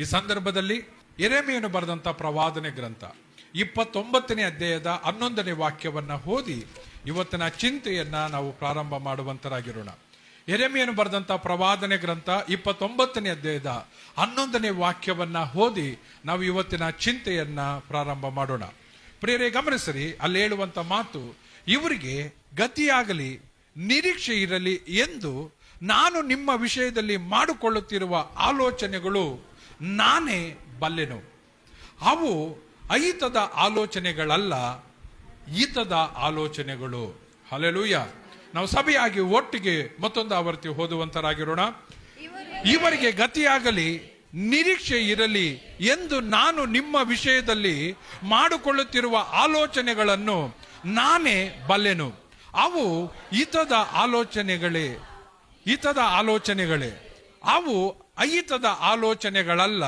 ಈ ಸಂದರ್ಭದಲ್ಲಿ ಯೆರೆಮೀಯನು ಬರೆದಂತ ಪ್ರವಾದನೆ ಗ್ರಂಥ 29ನೇ ಅಧ್ಯಾಯದ 11ನೇ ವಾಕ್ಯವನ್ನ ಓದಿ ಇವತ್ತಿನ ಚಿಂತೆಯನ್ನ ನಾವು ಪ್ರಾರಂಭ ಮಾಡುವಂತರಾಗಿರೋಣ. ಯೆರೆಮೀಯನು ಬರೆದಂತ ಪ್ರವಾದನೆ ಗ್ರಂಥ 29ನೇ ಅಧ್ಯಾಯದ 11ನೇ ವಾಕ್ಯವನ್ನ ಓದಿ ನಾವು ಇವತ್ತಿನ ಚಿಂತೆಯನ್ನ ಪ್ರಾರಂಭ ಮಾಡೋಣ. ಪ್ರಿಯರೇ, ಗಮನಿಸಿರಿ, ಅಲ್ಲಿ ಹೇಳುವಂತ ಮಾತು, ಇವರಿಗೆ ಗತಿಯಾಗಲಿ ನಿರೀಕ್ಷೆ ಇರಲಿ ಎಂದು ನಾನು ನಿಮ್ಮ ವಿಷಯದಲ್ಲಿ ಮಾಡಿಕೊಳ್ಳುತ್ತಿರುವ ಆಲೋಚನೆಗಳು ನಾನೇ ಬಲ್ಲೆನು. ಅವು ಅಹಿತದ ಆಲೋಚನೆಗಳಲ್ಲ, ಹಿತದ ಆಲೋಚನೆಗಳು. ಹಲ್ಲೆಲೂಯ. ನಾವು ಸಭೆಯಾಗಿ ಒಟ್ಟಿಗೆ ಮತ್ತೊಂದು ಆವರ್ತಿ ಓದುವಂತರಾಗಿರೋಣ. ಇವರಿಗೆ ಗತಿಯಾಗಲಿ ನಿರೀಕ್ಷೆ ಇರಲಿ ಎಂದು ನಾನು ನಿಮ್ಮ ವಿಷಯದಲ್ಲಿ ಮಾಡಿಕೊಳ್ಳುತ್ತಿರುವ ಆಲೋಚನೆಗಳನ್ನು ನಾನೇ ಬಲ್ಲೆನು. ಅವು ಹಿತದ ಆಲೋಚನೆಗಳೇ, ಅವು ಅಹಿತದ ಆಲೋಚನೆಗಳಲ್ಲ,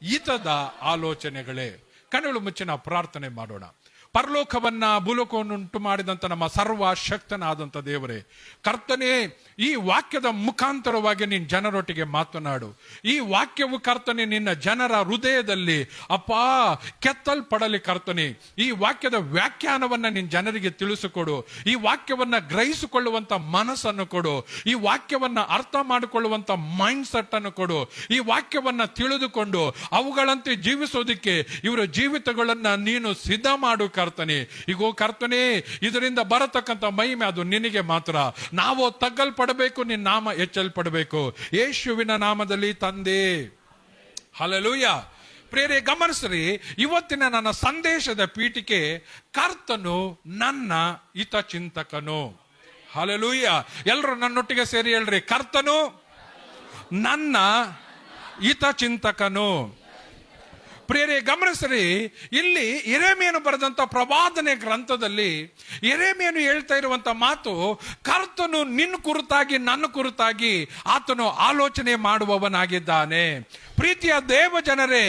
ಹಿತದ ಆಲೋಚನೆಗಳೇ. ಕಣ್ಣುಗಳು ಮುಚ್ಚಿ ನಾವು ಪ್ರಾರ್ಥನೆ ಮಾಡೋಣ. ಪರಲೋಕವನ್ನ ಭೂಲೋಕವನ್ನು ಉಂಟು ಮಾಡಿದಂತ ನಮ್ಮ ಸರ್ವಶಕ್ತನಾದಂತ ದೇವರೇ, ಕರ್ತನೇ, ಈ ವಾಕ್ಯದ ಮುಖಾಂತರವಾಗಿ ನಿನ್ನ ಜನರೊಟ್ಟಿಗೆ ಮಾತನಾಡು. ಈ ವಾಕ್ಯವು ಕರ್ತನೆ ನಿನ್ನ ಜನರ ಹೃದಯದಲ್ಲಿ ಅಪ್ಪಾ ಕೆತ್ತಲ್ಪಡಲಿ. ಕರ್ತನೆ, ಈ ವಾಕ್ಯದ ವ್ಯಾಖ್ಯಾನವನ್ನ ನಿನ್ನ ಜನರಿಗೆ ತಿಳಿಸಿಕೊಡು. ಈ ವಾಕ್ಯವನ್ನ ಗ್ರಹಿಸಿಕೊಳ್ಳುವಂತ ಮನಸ್ಸನ್ನು ಕೊಡು. ಈ ವಾಕ್ಯವನ್ನ ಅರ್ಥ ಮಾಡಿಕೊಳ್ಳುವಂತ ಮೈಂಡ್ ಸೆಟ್ ಅನ್ನು ಕೊಡು. ಈ ವಾಕ್ಯವನ್ನ ತಿಳಿದುಕೊಂಡು ಅವುಗಳಂತೆ ಜೀವಿಸೋದಿಕ್ಕೆ ಇವರ ಜೀವಿತಗಳನ್ನ ನೀನು ಸಿದ್ಧ ಮಾಡು ಕರ್ತನೆ. ಈಗೋ ಕರ್ತನೆ, ಇದರಿಂದ ಬರತಕ್ಕಂತ ಮಹಿಮೆ ಅದು ನಿನಗೆ ಮಾತ್ರ. ನಾವು ತಗ್ಗಲ್ಪಡಬೇಕು, ನಿನ್ನ ನಾಮ ಹೆಚ್ಚಲ್ಪಡಬೇಕು. ಯೇಸುವಿನ ನಾಮದಲ್ಲಿ ತಂದೆ. ಹಲ್ಲೆಲೂಯ. ಪ್ರಿಯರೇ, ಗಮನಿಸ್ರಿ, ಇವತ್ತಿನ ನನ್ನ ಸಂದೇಶದ ಪೀಠಿಕೆ ಕರ್ತನು ನನ್ನ ಹಿತಚಿಂತಕನು. ಹಲ್ಲೆಲೂಯ. ಎಲ್ಲರೂ ನನ್ನೊಟ್ಟಿಗೆ ಸೇರಿ ಹೇಳ್ರಿ, ಕರ್ತನು ನನ್ನ ಹಿತಚಿಂತಕನು. ಪ್ರಿಯರೇ, ಗಮನಿಸ್ರಿ, ಇಲ್ಲಿ ಯೆರೆಮೀಯನು ಬರೆದಂತ ಪ್ರವಾದನೆ ಗ್ರಂಥದಲ್ಲಿ ಯೆರೆಮೀಯನು ಹೇಳ್ತಾ ಇರುವಂತ ಮಾತು, ಕರ್ತನು ನಿನ್ನ ಕುರಿತಾಗಿ, ನನ್ನ ಕುರಿತಾಗಿ ಆತನು ಆಲೋಚನೆ ಮಾಡುವವನಾಗಿದ್ದಾನೆ. ಪ್ರೀತಿಯ ದೇವ ಜನರೇ,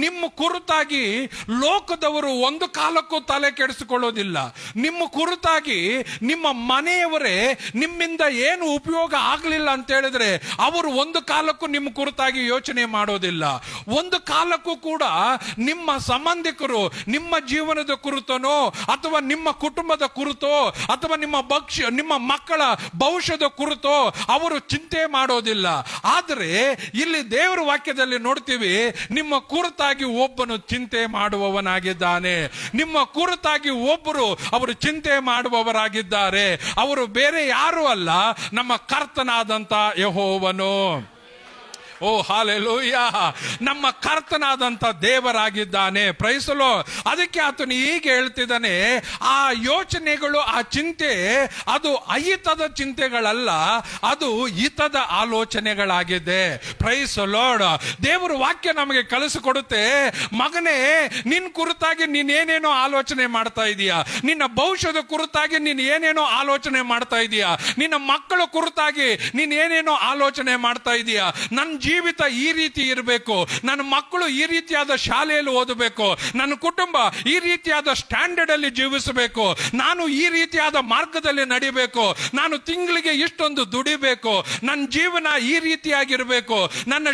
ನಿಮ್ಮ ಕುರಿತಾಗಿ ಲೋಕದವರು ಒಂದು ಕಾಲಕ್ಕೂ ತಲೆ ಕೆಡಿಸಿಕೊಳ್ಳೋದಿಲ್ಲ. ನಿಮ್ಮ ಕುರಿತಾಗಿ ನಿಮ್ಮ ಮನೆಯವರೇ ನಿಮ್ಮಿಂದ ಏನು ಉಪಯೋಗ ಆಗಲಿಲ್ಲ ಅಂತ ಹೇಳಿದ್ರೆ ಅವರು ಒಂದು ಕಾಲಕ್ಕೂ ನಿಮ್ಮ ಕುರಿತಾಗಿ ಯೋಚನೆ ಮಾಡೋದಿಲ್ಲ. ಒಂದು ಕಾಲಕ್ಕೂ ಕೂಡ ನಿಮ್ಮ ಸಂಬಂಧಿಕರು ನಿಮ್ಮ ಜೀವನದ ಕುರಿತನೋ ಅಥವಾ ನಿಮ್ಮ ಕುಟುಂಬದ ಕುರಿತೋ ಅಥವಾ ನಿಮ್ಮ ಮಕ್ಕಳ ಭವಿಷ್ಯದ ಕುರಿತೋ ಅವರು ಚಿಂತೆ ಮಾಡೋದಿಲ್ಲ. ಆದರೆ ಇಲ್ಲಿ ದೇವರ ವಾಕ್ಯದಲ್ಲಿ ನೋಡ್ತೀವಿ, ನಿಮ್ಮ ಕುರಿತಾಗಿ ಒಬ್ಬನು ಚಿಂತೆ ಮಾಡುವವನಾಗಿದ್ದಾನೆ. ನಿಮ್ಮ ಕುರಿತಾಗಿ ಒಬ್ಬರು ಅವರು ಚಿಂತೆ ಮಾಡುವವರಾಗಿದ್ದಾರೆ. ಅವರು ಬೇರೆ ಯಾರು ಅಲ್ಲ, ನಮ್ಮ ಕರ್ತನಾದಂತ ಯೆಹೋವನು. ಓ ಹಲ್ಲೆಲೂಯಾ. ನಮ್ಮ ಕರ್ತನಾದಂತ ದೇವರಾಗಿದ್ದಾನೆ. Praise the Lord. ಅದಕ್ಕೆ ಆತನು ಹೀಗೆ ಹೇಳ್ತಿದ್ದಾನೆ, ಆ ಯೋಚನೆಗಳು, ಆ ಚಿಂತೆ ಅದು ಅಹಿತದ ಚಿಂತೆಗಳಲ್ಲ, ಅದು ಹಿತದ ಆಲೋಚನೆಗಳಾಗಿದೆ. Praise the Lord. ದೇವರ ವಾಕ್ಯ ನಮಗೆ ಕಲಿಸಿಕೊಡುತ್ತೆ, ಮಗನೇ, ನಿನ್ನ ಕುರಿತಾಗಿ ನೀನೇನೇನೋ ಆಲೋಚನೆ ಮಾಡ್ತಾ ಇದೀಯಾ, ನಿನ್ನ ಭವಿಷ್ಯದ ಕುರಿತಾಗಿ ನೀನು ಏನೇನೋ ಆಲೋಚನೆ ಮಾಡ್ತಾ ಇದೀಯಾ, ನಿನ್ನ ಮಕ್ಕಳ ಕುರಿತಾಗಿ ನೀನ್ ಏನೇನೋ ಆಲೋಚನೆ ಮಾಡ್ತಾ ಇದೀಯಾ. ನನ್ನ ಜೀವಿತ ಈ ರೀತಿ ಇರಬೇಕು, ನನ್ನ ಮಕ್ಕಳು ಈ ರೀತಿಯಾದ ಶಾಲೆಯಲ್ಲಿ ಓದಬೇಕು, ನನ್ನ ಕುಟುಂಬ ಈ ರೀತಿಯಾದ ಸ್ಟ್ಯಾಂಡರ್ಡ್ ಅಲ್ಲಿ ಜೀವಿಸಬೇಕು, ನಾನು ಈ ರೀತಿಯಾದ ಮಾರ್ಗದಲ್ಲಿ ನಡಿಬೇಕು, ನಾನು ತಿಂಗಳಿಗೆ ಇಷ್ಟೊಂದು ದುಡಿಬೇಕು, ನನ್ನ ಜೀವನ ಈ ರೀತಿಯಾಗಿರಬೇಕು, ನನ್ನ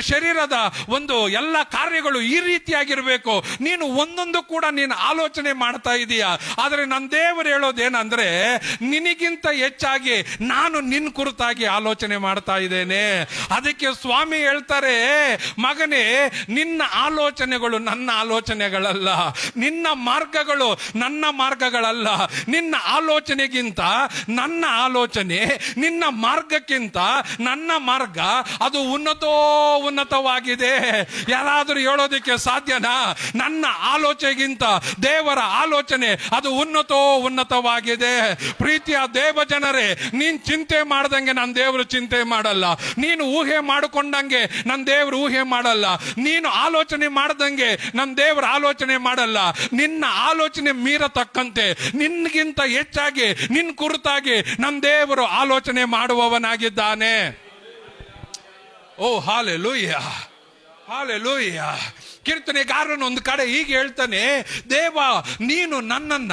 ಶರೀರದ ಒಂದು ಎಲ್ಲ ಕಾರ್ಯಗಳು ಈ ರೀತಿಯಾಗಿರಬೇಕು. ನೀನು ಒಂದೊಂದು ಕೂಡ ನೀನು ಆಲೋಚನೆ ಮಾಡ್ತಾ ಇದೀಯಾ. ಆದರೆ ನನ್ನ ದೇವರು ಹೇಳೋದೇನಂದ್ರೆ, ನಿನಗಿಂತ ಹೆಚ್ಚಾಗಿ ನಾನು ನಿನ್ನ ಕುರಿತಾಗಿ ಆಲೋಚನೆ ಮಾಡ್ತಾ ಇದ್ದೇನೆ. ಅದಕ್ಕೆ ಸ್ವಾಮಿ ಹೇಳ್ತಾರೆ, ಮಗನೇ, ನಿನ್ನ ಆಲೋಚನೆಗಳು ನನ್ನ ಆಲೋಚನೆಗಳಲ್ಲ, ನಿನ್ನ ಮಾರ್ಗಗಳು ನನ್ನ ಮಾರ್ಗಗಳಲ್ಲ. ನಿನ್ನ ಆಲೋಚನೆಗಿಂತ ನನ್ನ ಆಲೋಚನೆ, ನಿನ್ನ ಮಾರ್ಗಕ್ಕಿಂತ ನನ್ನ ಮಾರ್ಗ ಅದು ಉನ್ನತವಾಗಿದೆ. ಯಾರಾದರೂ ಹೇಳೋದಕ್ಕೆ ಸಾಧ್ಯನಾ? ನನ್ನ ಆಲೋಚನೆಗಿಂತ ದೇವರ ಆಲೋಚನೆ ಅದು ಉನ್ನತವಾಗಿದೆ. ಪ್ರೀತಿಯ ದೇವ ಜನರೇ, ನೀನ್ ಚಿಂತೆ ಮಾಡ್ದಂಗೆ ನನ್ನ ದೇವರು ಚಿಂತೆ ಮಾಡಲ್ಲ. ನೀನು ಊಹೆ ಮಾಡಿಕೊಂಡಂಗೆ ನನ್ನ ದೇವರು ಊಹೆ ಮಾಡಲ್ಲ. ನೀನು ಆಲೋಚನೆ ಮಾಡದಂಗೆ ನನ್ನ ದೇವರು ಆಲೋಚನೆ ಮಾಡಲ್ಲ. ನಿನ್ನ ಆಲೋಚನೆ ಮೀರತಕ್ಕಂತೆ, ನಿನ್ಗಿಂತ ಹೆಚ್ಚಾಗಿ ನಿನ್ನ ಕುರಿತಾಗಿ ನನ್ನ ದೇವರು ಆಲೋಚನೆ ಮಾಡುವವನಾಗಿದ್ದಾನೆ. ಓ ಹಲ್ಲೆಲೂಯಾ, ಹಲ್ಲೆಲೂಯಾ. ಕೀರ್ತನೆಗಾರನು ಒಂದು ಕಡೆ ಹೀಗೆ ಹೇಳ್ತಾನೆ, ದೇವ ನೀನು ನನ್ನನ್ನ,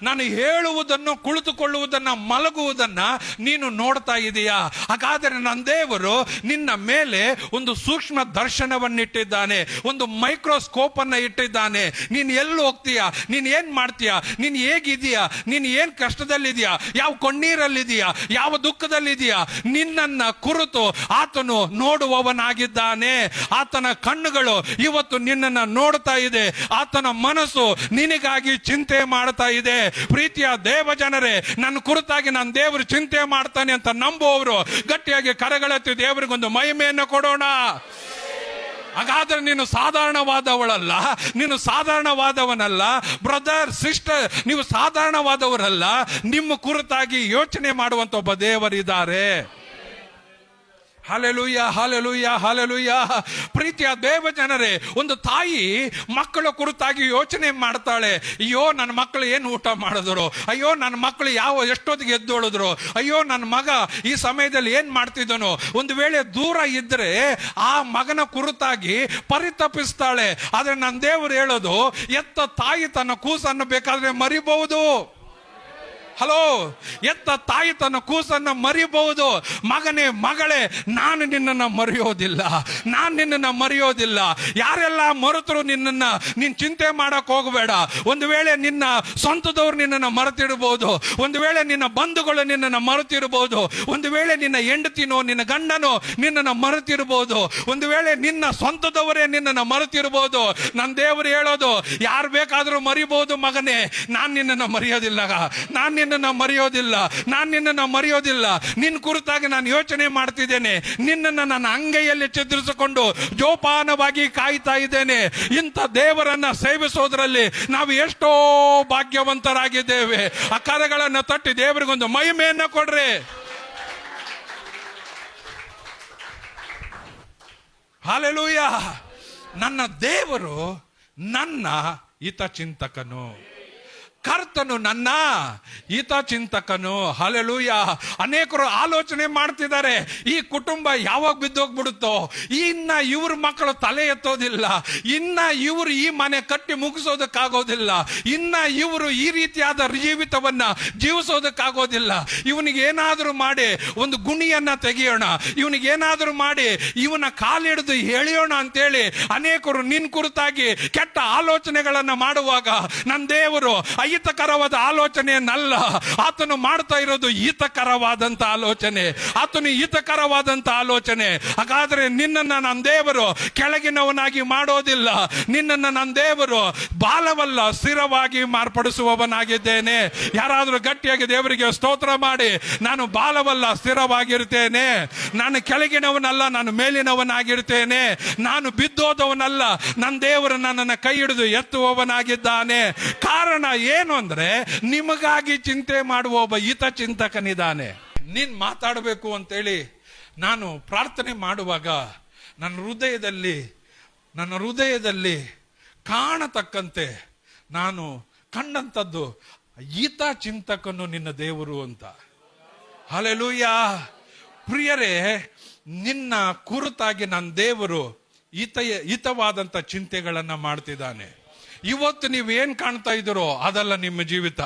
ನಾನು ಹೇಳುವುದನ್ನು, ಕುಳಿತುಕೊಳ್ಳುವುದನ್ನ, ಮಲಗುವುದನ್ನ ನೀನು ನೋಡ್ತಾ ಇದೀಯಾ. ಹಾಗಾದರೆ ನನ್ನ ದೇವರು ನಿನ್ನ ಮೇಲೆ ಒಂದು ಸೂಕ್ಷ್ಮ ದರ್ಶನವನ್ನಿಟ್ಟಿದ್ದಾನೆ, ಒಂದು ಮೈಕ್ರೋಸ್ಕೋಪ್ ಅನ್ನ ಇಟ್ಟಿದ್ದಾನೆ. ನೀನು ಎಲ್ಲಿ ಹೋಗ್ತೀಯಾ, ನೀನು ಏನ್ ಮಾಡ್ತೀಯಾ, ನೀನು ಹೇಗಿದೀಯಾ, ನೀನು ಏನ್ ಕಷ್ಟದಲ್ಲಿದೆಯಾ, ಯಾವ ಕಣ್ಣೀರಲ್ಲಿದೆಯಾ, ಯಾವ ದುಃಖದಲ್ಲಿದೆಯಾ, ನಿನ್ನನ್ನ ಕುರಿತು ಆತನು ನೋಡುವವನಾಗಿದ್ದಾನೆ. ಆತನ ಕಣ್ಣುಗಳು ಇವತ್ತು ನಿನ್ನನ್ನು ನೋಡ್ತಾ ಇದೆ. ಆತನ ಮನಸ್ಸು ನಿನಗಾಗಿ ಚಿಂತೆ ಮಾಡ್ತಾ ಇದೆ. ಪ್ರೀತಿಯ ದೇವ ಜನರೇ, ನನ್ನ ಕುರಿತಾಗಿ ನನ್ನ ದೇವರು ಚಿಂತೆ ಮಾಡ್ತಾನೆ ಅಂತ ನಂಬುವವರು ಗಟ್ಟಿಯಾಗಿ ಕರಗಳೆತ್ತಿ ದೇವರಿಗೊಂದು ಮಹಿಮೆಯನ್ನು ಕೊಡೋಣ. ಹಾಗಾದ್ರೆ ನೀನು ಸಾಧಾರಣವಾದವಳಲ್ಲ, ನೀನು ಸಾಧಾರಣವಾದವನಲ್ಲ. ಬ್ರದರ್, ಸಿಸ್ಟರ್, ನೀವು ಸಾಧಾರಣವಾದವರಲ್ಲ. ನಿಮ್ಮ ಕುರಿತಾಗಿ ಯೋಚನೆ ಮಾಡುವಂತ ಒಬ್ಬ ದೇವರಿದ್ದಾರೆ. Hallelujah, hallelujah, hallelujah. ಪ್ರೀತಿಯ ದೇವ ಜನರೇ, ಒಂದು ತಾಯಿ ಮಕ್ಕಳ ಕುರಿತಾಗಿ ಯೋಚನೆ ಮಾಡ್ತಾಳೆ. ಅಯ್ಯೋ ನನ್ನ ಮಕ್ಕಳು ಏನು ಊಟ ಮಾಡಿದ್ರು, ಅಯ್ಯೋ ನನ್ನ ಮಕ್ಕಳು ಎಷ್ಟೊತ್ತಿಗೆ ಎದ್ದೊಳಿದ್ರು, ಅಯ್ಯೋ ನನ್ನ ಮಗ ಈ ಸಮಯದಲ್ಲಿ ಏನ್ ಮಾಡ್ತಿದ್ದನು. ಒಂದು ವೇಳೆ ದೂರ ಇದ್ರೆ ಆ ಮಗನ ಕುರಿತಾಗಿ ಪರಿತಪಿಸ್ತಾಳೆ. ಆದ್ರೆ ನನ್ನ ದೇವರು ಹೇಳೋದು, ಎತ್ತ ತಾಯಿ ತನ್ನ ಕೂಸನ್ನು ಬೇಕಾದ್ರೆ ಮರಿಬಹುದು. ಹಲೋ, ಎತ್ತ ತಾಯಿ ತನ್ನ ಕೂಸನ್ನ ಮರಿಬಹುದು. ಮಗನೇ, ಮಗಳೇ, ನಾನು ನಿನ್ನನ್ನ ಮರೆಯೋದಿಲ್ಲ, ನಾನು ನಿನ್ನನ್ನ ಮರೆಯೋದಿಲ್ಲ. ಯಾರೆಲ್ಲ ಮರೆತರು ನಿನ್ನನ್ನ ನೀನ್ ಚಿಂತೆ ಮಾಡಕ್ ಹೋಗಬೇಡ. ಒಂದು ವೇಳೆ ನಿನ್ನ ಸ್ವಂತದವ್ರು ನಿನ್ನನ್ನ ಮರೆತಿರಬಹುದು, ಒಂದು ವೇಳೆ ನಿನ್ನ ಬಂಧುಗಳು ನಿನ್ನನ್ನ ಮರೆತಿರಬಹುದು, ಒಂದು ವೇಳೆ ನಿನ್ನ ಹೆಂಡತಿನೋ ನಿನ್ನ ಗಂಡನೋ ನಿನ್ನನ್ನ ಮರೆತಿರಬಹುದು, ಒಂದು ವೇಳೆ ನಿನ್ನ ಸ್ವಂತದವರೇ ನಿನ್ನನ್ನ ಮರೆತಿರಬಹುದು. ನನ್ನ ದೇವರು ಹೇಳೋದು, ಯಾರು ಬೇಕಾದ್ರೂ ಮರಿಬಹುದು ಮಗನೇ, ನಾನ್ ನಿನ್ನನ್ನ ಮರೆಯೋದಿಲ್ಲ, ನಾನ್ ನಿನ್ನನ್ನ ಮರೆಯೋದಿಲ್ಲ, ನಾನ್ ನಿನ್ನನ್ನ ಮರೆಯೋದಿಲ್ಲ. ನಿನ್ನ ಕುರಿತಾಗಿ ನಾನು ಯೋಚನೆ ಮಾಡ್ತಿದ್ದೇನೆ. ನಿನ್ನನ್ನು ನನ್ನ ಅಂಗೈಯಲ್ಲಿ ಚಿತ್ರಿಸಿಕೊಂಡು ಜೋಪಾನವಾಗಿ ಕಾಯ್ತಾ ಇದ್ದೇನೆ. ಇಂಥ ದೇವರನ್ನ ಸೇವಿಸೋದ್ರಲ್ಲಿ ನಾವು ಎಷ್ಟೋ ಭಾಗ್ಯವಂತರಾಗಿದ್ದೇವೆ. ಆ ಕರಗಳನ್ನು ತಟ್ಟಿ ದೇವರಿಗೊಂದು ಮಹಿಮೆಯನ್ನ ಕೊಡ್ರಿ. ಹಲ್ಲೆಲೂಯಾ. ನನ್ನ ದೇವರು ನನ್ನ ಹಿತಚಿಂತಕನು, ಕರ್ತನು ನನ್ನ ಹಿತಚಿಂತಕನು. ಹಲ್ಲೆಲೂಯಾ. ಅನೇಕರು ಆಲೋಚನೆ ಮಾಡ್ತಿದ್ದಾರೆ, ಈ ಕುಟುಂಬ ಯಾವಾಗ ಬಿದ್ದೋಗ್ಬಿಡುತ್ತೋ, ಇನ್ನ ಇವ್ರ ಮಕ್ಕಳು ತಲೆ ಎತ್ತೋದಿಲ್ಲ, ಇನ್ನ ಇವರು ಈ ಮನೆ ಕಟ್ಟಿ ಮುಗಿಸೋದಕ್ಕಾಗೋದಿಲ್ಲ, ಇನ್ನ ಇವರು ಈ ರೀತಿಯಾದ ಜೀವಿತವನ್ನ ಜೀವಿಸೋದಕ್ಕಾಗೋದಿಲ್ಲ, ಇವನಿಗೆ ಏನಾದರೂ ಮಾಡಿ ಒಂದು ಗುಣಿಯನ್ನ ತೆಗೆಯೋಣ, ಇವನಿಗೆ ಏನಾದರೂ ಮಾಡಿ ಇವನ ಕಾಲಿಡಿದು ಎಳೆಯೋಣ ಅಂತೇಳಿ ಅನೇಕರು ನಿನ್ ಕುರಿತಾಗಿ ಕೆಟ್ಟ ಆಲೋಚನೆಗಳನ್ನ ಮಾಡುವಾಗ, ನನ್ನ ದೇವರು ಅಹಿತಕರವಾದ ಆಲೋಚನೆಯನ್ನಲ್ಲ, ಆತನು ಮಾಡ್ತಾ ಇರೋದು ಹಿತಕರವಾದಂತ ಆಲೋಚನೆ, ಆತನು ಹಿತಕರವಾದಂತ ಆಲೋಚನೆ. ಹಾಗಾದ್ರೆ ನಿನ್ನನ್ನ ನನ್ನ ದೇವರು ಕೆಳಗಿನವನಾಗಿ ಮಾಡೋದಿಲ್ಲ, ನಿನ್ನನ್ನ ನನ್ನ ದೇವರು ಬಾಲವಲ್ಲ ಸ್ಥಿರವಾಗಿ ಮಾರ್ಪಡಿಸುವವನಾಗಿದ್ದೇನೆ. ಯಾರಾದ್ರೂ ಗಟ್ಟಿಯಾಗಿ ದೇವರಿಗೆ ಸ್ತೋತ್ರ ಮಾಡಿ, ನಾನು ಬಾಲವಲ್ಲ ಸ್ಥಿರವಾಗಿರ್ತೇನೆ, ನಾನು ಕೆಳಗಿನವನಲ್ಲ ನಾನು ಮೇಲಿನವನಾಗಿರ್ತೇನೆ, ನಾನು ಬಿದ್ದೋದವನಲ್ಲ, ನನ್ನ ದೇವರು ನನ್ನನ್ನು ಕೈ ಹಿಡಿದು ಎತ್ತುವವನಾಗಿದ್ದಾನೆ. ಕಾರಣ ಏನು ಅಂದ್ರೆ, ನಿಮಗಾಗಿ ಚಿಂತೆ ಮಾಡುವ ಒಬ್ಬ ಹಿತಚಿಂತಕನಿದ್ದಾನೆ. ನೀನ್ ಮಾತಾಡಬೇಕು ಅಂತೇಳಿ ನಾನು ಪ್ರಾರ್ಥನೆ ಮಾಡುವಾಗ ನನ್ನ ಹೃದಯದಲ್ಲಿ ಕಾಣತಕ್ಕಂತೆ ನಾನು ಕಂಡಂಥದ್ದು ಹಿತಚಿಂತಕನು ನಿನ್ನ ದೇವರು ಅಂತ. ಹಲ್ಲೆಲೂಯಾ. ಪ್ರಿಯರೇ, ನಿನ್ನ ಕುರಿತಾಗಿ ನನ್ನ ದೇವರು ಹಿತವಾದಂತ ಚಿಂತೆಗಳನ್ನ ಮಾಡ್ತಿದ್ದಾನೆ. ಇವತ್ತು ನೀವೇನ್ ಕಾಣ್ತಾ ಇದ್ದೀರೋ ಅದಲ್ಲ ನಿಮ್ಮ ಜೀವಿತ.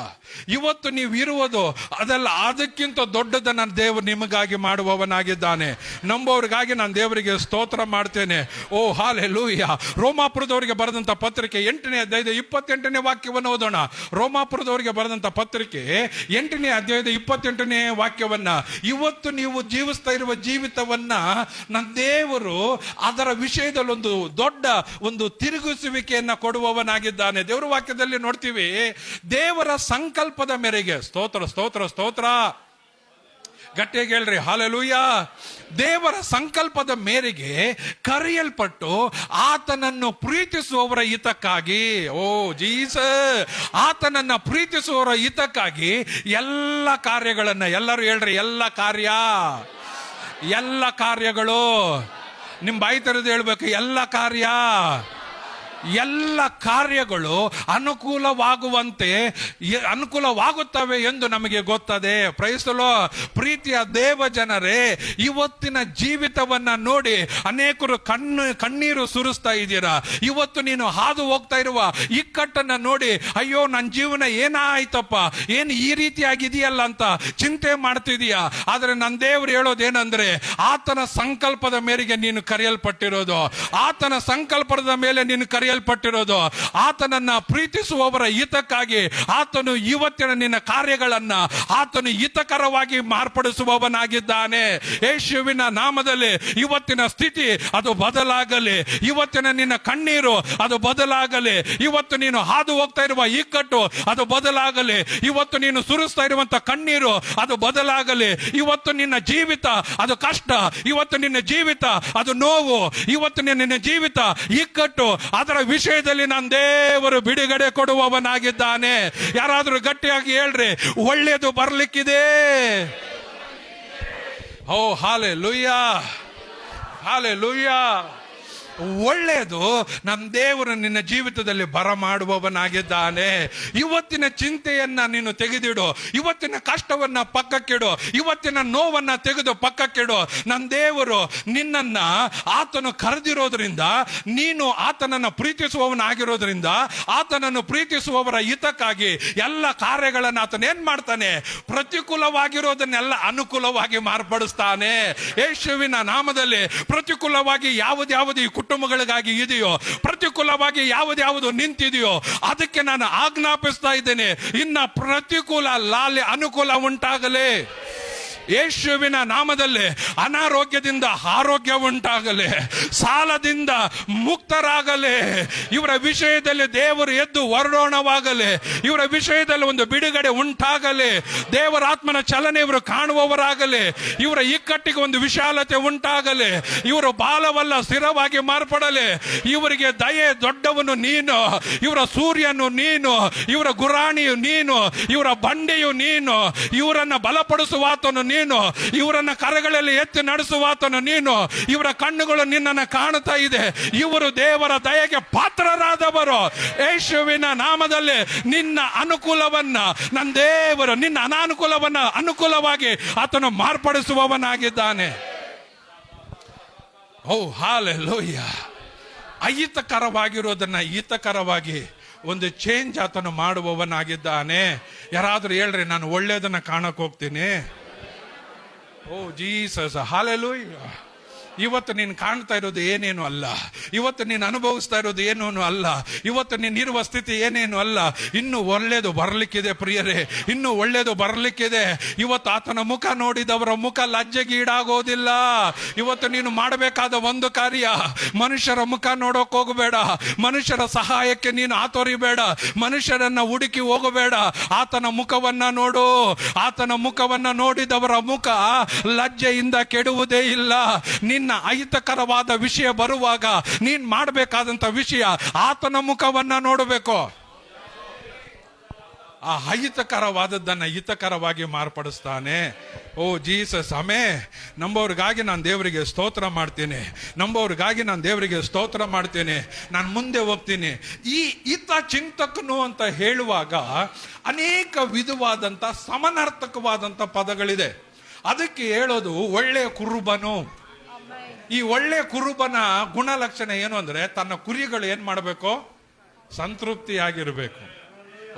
ಇವತ್ತು ನೀವು ಇರುವುದು ಅದಲ್ಲ, ಅದಕ್ಕಿಂತ ದೊಡ್ಡದನ್ನ ದೇವರು ನಿಮಗಾಗಿ ಮಾಡುವವನಾಗಿದ್ದಾನೆ. ನಂಬೋರಿಗಾಗಿ ನಾನು ದೇವರಿಗೆ ಸ್ತೋತ್ರ ಮಾಡ್ತೇನೆ. ಓ ಹಲ್ಲೆಲೂಯಾ. ರೋಮಾಪುರದವರಿಗೆ ಬರೆದಂತ ಪತ್ರಿಕೆ 8ನೇ ಅಧ್ಯಾಯದ 28ನೇ ವಾಕ್ಯವನ್ನು ಓದೋಣ. ರೋಮಾಪುರದವರಿಗೆ ಬರೆದಂತ ಪತ್ರಿಕೆ 8ನೇ ಅಧ್ಯಾಯದ 28ನೇ ವಾಕ್ಯವನ್ನ, ಇವತ್ತು ನೀವು ಜೀವಿಸ್ತಾ ಇರುವ ಜೀವಿತವನ್ನ ನನ್ನ ದೇವರು ಅದರ ವಿಷಯದಲ್ಲಿ ಒಂದು ದೊಡ್ಡ ಒಂದು ತಿರುಗಿಸುವಿಕೆಯನ್ನ ಕೊಡುವವನಾಗಿ ದೇವರ ವಾಕ್ಯದಲ್ಲಿ ನೋಡ್ತೀವಿ. ದೇವರ ಸಂಕಲ್ಪದ ಮೇರೆಗೆ, ಸ್ತೋತ್ರ ಸ್ತೋತ್ರ ಸ್ತೋತ್ರ, ಗಟ್ಟಿಯಾಗಿ ಹೇಳ್ರಿ ಹಲ್ಲೆಲೂಯಾ. ದೇವರ ಸಂಕಲ್ಪದ ಮೇರೆಗೆ ಕರೆಯಲ್ಪಟ್ಟು ಆತನನ್ನು ಪ್ರೀತಿಸುವವರ ಹಿತಕ್ಕಾಗಿ, ಓ ಜೀಸಸ್, ಆತನನ್ನ ಪ್ರೀತಿಸುವವರ ಹಿತಕ್ಕಾಗಿ ಎಲ್ಲ ಕಾರ್ಯಗಳನ್ನ, ಎಲ್ಲರೂ ಹೇಳ್ರಿ ಎಲ್ಲ ಕಾರ್ಯಗಳು, ನಿಮ್ ಬಾಯಿ ತೆರೆದು ಹೇಳ್ಬೇಕು, ಎಲ್ಲ ಕಾರ್ಯ ಎಲ್ಲ ಕಾರ್ಯಗಳು ಅನುಕೂಲವಾಗುತ್ತವೆ ಎಂದು ನಮಗೆ ಗೊತ್ತದೆ. ಪ್ರೈಸಲೋ. ಪ್ರೀತಿಯ ದೇವ ಜನರೇ, ಇವತ್ತಿನ ಜೀವಿತವನ್ನ ನೋಡಿ ಅನೇಕರು ಕಣ್ಣೀರು ಸುರಿಸ್ತಾ ಇದ್ದೀರಾ. ಇವತ್ತು ನೀನು ಹಾದು ಹೋಗ್ತಾ ಇರುವ ಇಕ್ಕಟ್ಟನ್ನ ನೋಡಿ, ಅಯ್ಯೋ ನನ್ನ ಜೀವನ ಏನಾಯ್ತಪ್ಪ, ಏನು ಈ ರೀತಿ ಆಗಿದೆಯಲ್ಲ ಅಂತ ಚಿಂತೆ ಮಾಡ್ತಿದೀಯಾ. ಆದ್ರೆ ನನ್ನ ದೇವರು ಹೇಳೋದೇನಂದ್ರೆ, ಆತನ ಸಂಕಲ್ಪದ ಮೇರೆಗೆ ನೀನು ಕರೆಯಲ್ಪಟ್ಟಿರೋದು, ಆತನ ಸಂಕಲ್ಪದ ಮೇಲೆ ನೀನು ಕರೆಯಲ್ಪಟ್ಟಿರೋದು, ಆತನನ್ನ ಪ್ರೀತಿಸುವವರ ಹಿತಕ್ಕಾಗಿ. ಆತನು ಇವತ್ತಿನ ನಿನ್ನ ಕಾರ್ಯಗಳನ್ನ ಆತನು ಹಿತಕರವಾಗಿ ಮಾರ್ಪಡಿಸುವವನಾಗಿದ್ದಾನೆ. ಯೇಸುವಿನ ನಾಮದಲ್ಲಿ ಇವತ್ತಿನ ಸ್ಥಿತಿ ಅದು ಬದಲಾಗಲಿ, ಇವತ್ತಿನ ನಿನ್ನ ಕಣ್ಣೀರು ಅದು ಬದಲಾಗಲಿ, ಇವತ್ತು ನೀನು ಹಾದು ಹೋಗ್ತಾ ಇರುವ ಇಕ್ಕಟ್ಟು ಅದು ಬದಲಾಗಲಿ, ಇವತ್ತು ನೀನು ಸುರಿಸ್ತಾ ಇರುವಂತ ಕಣ್ಣೀರು ಅದು ಬದಲಾಗಲಿ, ಇವತ್ತು ನಿನ್ನ ಜೀವಿತ ಅದು ಕಷ್ಟ, ಇವತ್ತು ನಿನ್ನ ಜೀವಿತ ಅದು ನೋವು, ಇವತ್ತು ನಿನ್ನ ಜೀವಿತ ಇಕ್ಕಟ್ಟು, ಅದರ ವಿಷಯದಲ್ಲಿ ನನ್ನ ದೇವರು ಬಿಡುಗಡೆ ಕೊಡುವವನಾಗಿದ್ದಾನೆ. ಯಾರಾದ್ರೂ ಗಟ್ಟಿಯಾಗಿ ಹೇಳ್ರಿ, ಒಳ್ಳೆಯದು ಬರ್ಲಿಕ್ಕಿದೆ. ಓ ಹಾಲೆಲೂಯಾ, ಹಾಲೆಲೂಯಾ. ಒಳ್ಳೆಯದು ನನ್ನ ದೇವರು ನಿನ್ನ ಜೀವಿತದಲ್ಲಿ ಬರಮಾಡುವವನಾಗಿದ್ದಾನೆ. ಇವತ್ತಿನ ಚಿಂತೆಯನ್ನ ನೀನು ತೆಗೆದಿಡು, ಇವತ್ತಿನ ಕಷ್ಟವನ್ನ ಪಕ್ಕಕ್ಕಿಡು, ಇವತ್ತಿನ ನೋವನ್ನ ತೆಗೆದು ಪಕ್ಕಕ್ಕಿಡು. ನನ್ನ ದೇವರು ನಿನ್ನನ್ನ ಆತನು ಕರೆದಿರೋದ್ರಿಂದ, ನೀನು ಆತನನ್ನು ಪ್ರೀತಿಸುವವನಾಗಿರೋದ್ರಿಂದ, ಆತನನ್ನು ಪ್ರೀತಿಸುವವರ ಹಿತಕ್ಕಾಗಿ ಎಲ್ಲ ಕಾರ್ಯಗಳನ್ನು ಆತನ ಏನ್ ಮಾಡ್ತಾನೆ, ಪ್ರತಿಕೂಲವಾಗಿರೋದನ್ನೆಲ್ಲ ಅನುಕೂಲವಾಗಿ ಮಾರ್ಪಡಿಸ್ತಾನೆ. ಯೇಸುವಿನ ನಾಮದಲ್ಲಿ ಪ್ರತಿಕೂಲವಾಗಿ ಯಾವುದ್ಯಾವುದು ಕುಟುಂಬಗಳಿಗಾಗಿ ಇದೆಯೋ, ಪ್ರತಿಕೂಲವಾಗಿ ಯಾವುದ್ಯಾವುದು ನಿಂತಿದೆಯೋ, ಅದಕ್ಕೆ ನಾನು ಆಜ್ಞಾಪಿಸ್ತಾ ಇದ್ದೇನೆ, ಇನ್ನ ಪ್ರತಿಕೂಲ ಲಾಲಿ ಅನುಕೂಲ ಉಂಟಾಗಲಿ. ಯೇಸುವಿನ ನಾಮದಲ್ಲಿ ಅನಾರೋಗ್ಯದಿಂದ ಆರೋಗ್ಯ ಉಂಟಾಗಲಿ, ಸಾಲದಿಂದ ಮುಕ್ತರಾಗಲಿ, ಇವರ ವಿಷಯದಲ್ಲಿ ದೇವರು ಎದ್ದು ಹೊರಡೋಣವಾಗಲಿ, ಇವರ ವಿಷಯದಲ್ಲಿ ಒಂದು ಬಿಡುಗಡೆ ಉಂಟಾಗಲಿ, ದೇವರ ಆತ್ಮನ ಚಲನೆ ಇವರು ಕಾಣುವವರಾಗಲಿ, ಇವರ ಇಕ್ಕಟ್ಟಿಗೆ ಒಂದು ವಿಶಾಲತೆ ಉಂಟಾಗಲಿ, ಇವರು ಬಾಲವಲ್ಲ ಸ್ಥಿರವಾಗಿ ಮಾರ್ಪಡಲಿ, ಇವರಿಗೆ ದಯೆ ದೊಡ್ಡವನು ನೀನು, ಇವರ ಸೂರ್ಯನು ನೀನು, ಇವರ ಗುರಾಣಿಯು ನೀನು, ಇವರ ಬಂಡೆಯು ನೀನು, ಇವರನ್ನ ಬಲಪಡಿಸುವಾತನು ನೀನು, ಇವರನ್ನ ಕರಗಳಲ್ಲಿ ಎತ್ತಿ ನಡೆಸುವಾತನು ನೀನು, ಇವರ ಕಣ್ಣುಗಳು ನಿನ್ನನ್ನು ಕಾಣುತ್ತಾ ಇದೆ, ಇವರು ದೇವರ ದಯೆಗೆ ಪಾತ್ರರಾದವರು. ಯೇಸುವಿನ ನಾಮದಲ್ಲಿ ನಿನ್ನ ಅನುಕೂಲವನ್ನ ನನ್ನ ದೇವರು, ನಿನ್ನ ಅನಾನುಕೂಲವನ್ನ ಅನುಕೂಲವಾಗಿ ಆತನು ಮಾರ್ಪಡಿಸುವವನಾಗಿದ್ದಾನೆ. ಓ ಹಾಲೆಲೂಯಾ. ಅಹಿತಕರವಾಗಿರೋದನ್ನ ಹಿತಕರವಾಗಿ ಒಂದು ಚೇಂಜ್ ಆತನು ಮಾಡುವವನಾಗಿದ್ದಾನೆ. ಯಾರಾದ್ರೂ ಹೇಳ್ರಿ, ನಾನು ಒಳ್ಳೆಯದನ್ನ ಕಾಣಕ್ ಹೋಗ್ತೀನಿ. ಓ ಜೀಸಸ್, ಹಾಲೆಲೂಯಾ. ಇವತ್ತು ನೀನು ಕಾಣ್ತಾ ಇರೋದು ಏನೇನು ಅಲ್ಲ, ಇವತ್ತು ನೀನು ಅನುಭವಿಸ್ತಾ ಇರೋದು ಏನೇನು ಅಲ್ಲ, ಇವತ್ತು ನೀನು ಇರುವ ಸ್ಥಿತಿ ಏನೇನು ಅಲ್ಲ. ಇನ್ನು ಒಳ್ಳೇದು ಬರಲಿಕ್ಕಿದೆ ಪ್ರಿಯರೇ, ಇನ್ನು ಒಳ್ಳೇದು ಬರಲಿಕ್ಕಿದೆ. ಇವತ್ತು ಆತನ ಮುಖ ನೋಡಿದವರ ಮುಖ ಲಜ್ಜೆಗೀಡಾಗೋದಿಲ್ಲ. ಇವತ್ತು ನೀನು ಮಾಡಬೇಕಾದ ಒಂದು ಕಾರ್ಯ, ಮನುಷ್ಯರ ಮುಖ ನೋಡೋಕೆ ಹೋಗಬೇಡ, ಮನುಷ್ಯರ ಸಹಾಯಕ್ಕೆ ನೀನು ಆತೊರಿಬೇಡ, ಮನುಷ್ಯರನ್ನ ಹುಡುಕಿ ಹೋಗಬೇಡ, ಆತನ ಮುಖವನ್ನ ನೋಡು. ಆತನ ಮುಖವನ್ನ ನೋಡಿದವರ ಮುಖ ಲಜ್ಜೆಯಿಂದ ಕೆಡುವುದೇ ಇಲ್ಲ. ನಿನ್ನ ಅಹಿತಕರವಾದ ವಿಷಯ ಬರುವಾಗ ನೀನ್ ಮಾಡಬೇಕಾದಂತ ವಿಷಯ ಆತನ ಮುಖವನ್ನ ನೋಡಬೇಕು. ಆ ಅಹಿತಕರವಾದದ್ದನ್ನ ಹಿತಕರವಾಗಿ ಮಾರ್ಪಡಿಸ್ತಾನೆ. ಓ ಜೀಸಸ್, ಆಮೇ. ನಂಬೋರ್ಗಾಗಿ ನಾನು ದೇವರಿಗೆ ಸ್ತೋತ್ರ ಮಾಡ್ತೀನಿ, ನಂಬೋರ್ಗಾಗಿ ನಾನು ದೇವರಿಗೆ ಸ್ತೋತ್ರ ಮಾಡ್ತೀನಿ. ನಾನು ಮುಂದೆ ಹೋಗ್ತೀನಿ. ಈ ಹಿತ ಚಿಂತಕನು ಅಂತ ಹೇಳುವಾಗ ಅನೇಕ ವಿಧವಾದಂತ ಸಮನಾರ್ಥಕವಾದಂತ ಪದಗಳಿದೆ. ಅದಕ್ಕೆ ಹೇಳೋದು ಒಳ್ಳೆಯ ಕುರುಬನು. ಈ ಒಳ್ಳೆ ಕುರುಬನ ಗುಣಲಕ್ಷಣ ಏನು ಅಂದ್ರೆ, ತನ್ನ ಕುರಿಗಳು ಏನ್ ಮಾಡಬೇಕು, ಸಂತೃಪ್ತಿಯಾಗಿರ್ಬೇಕು.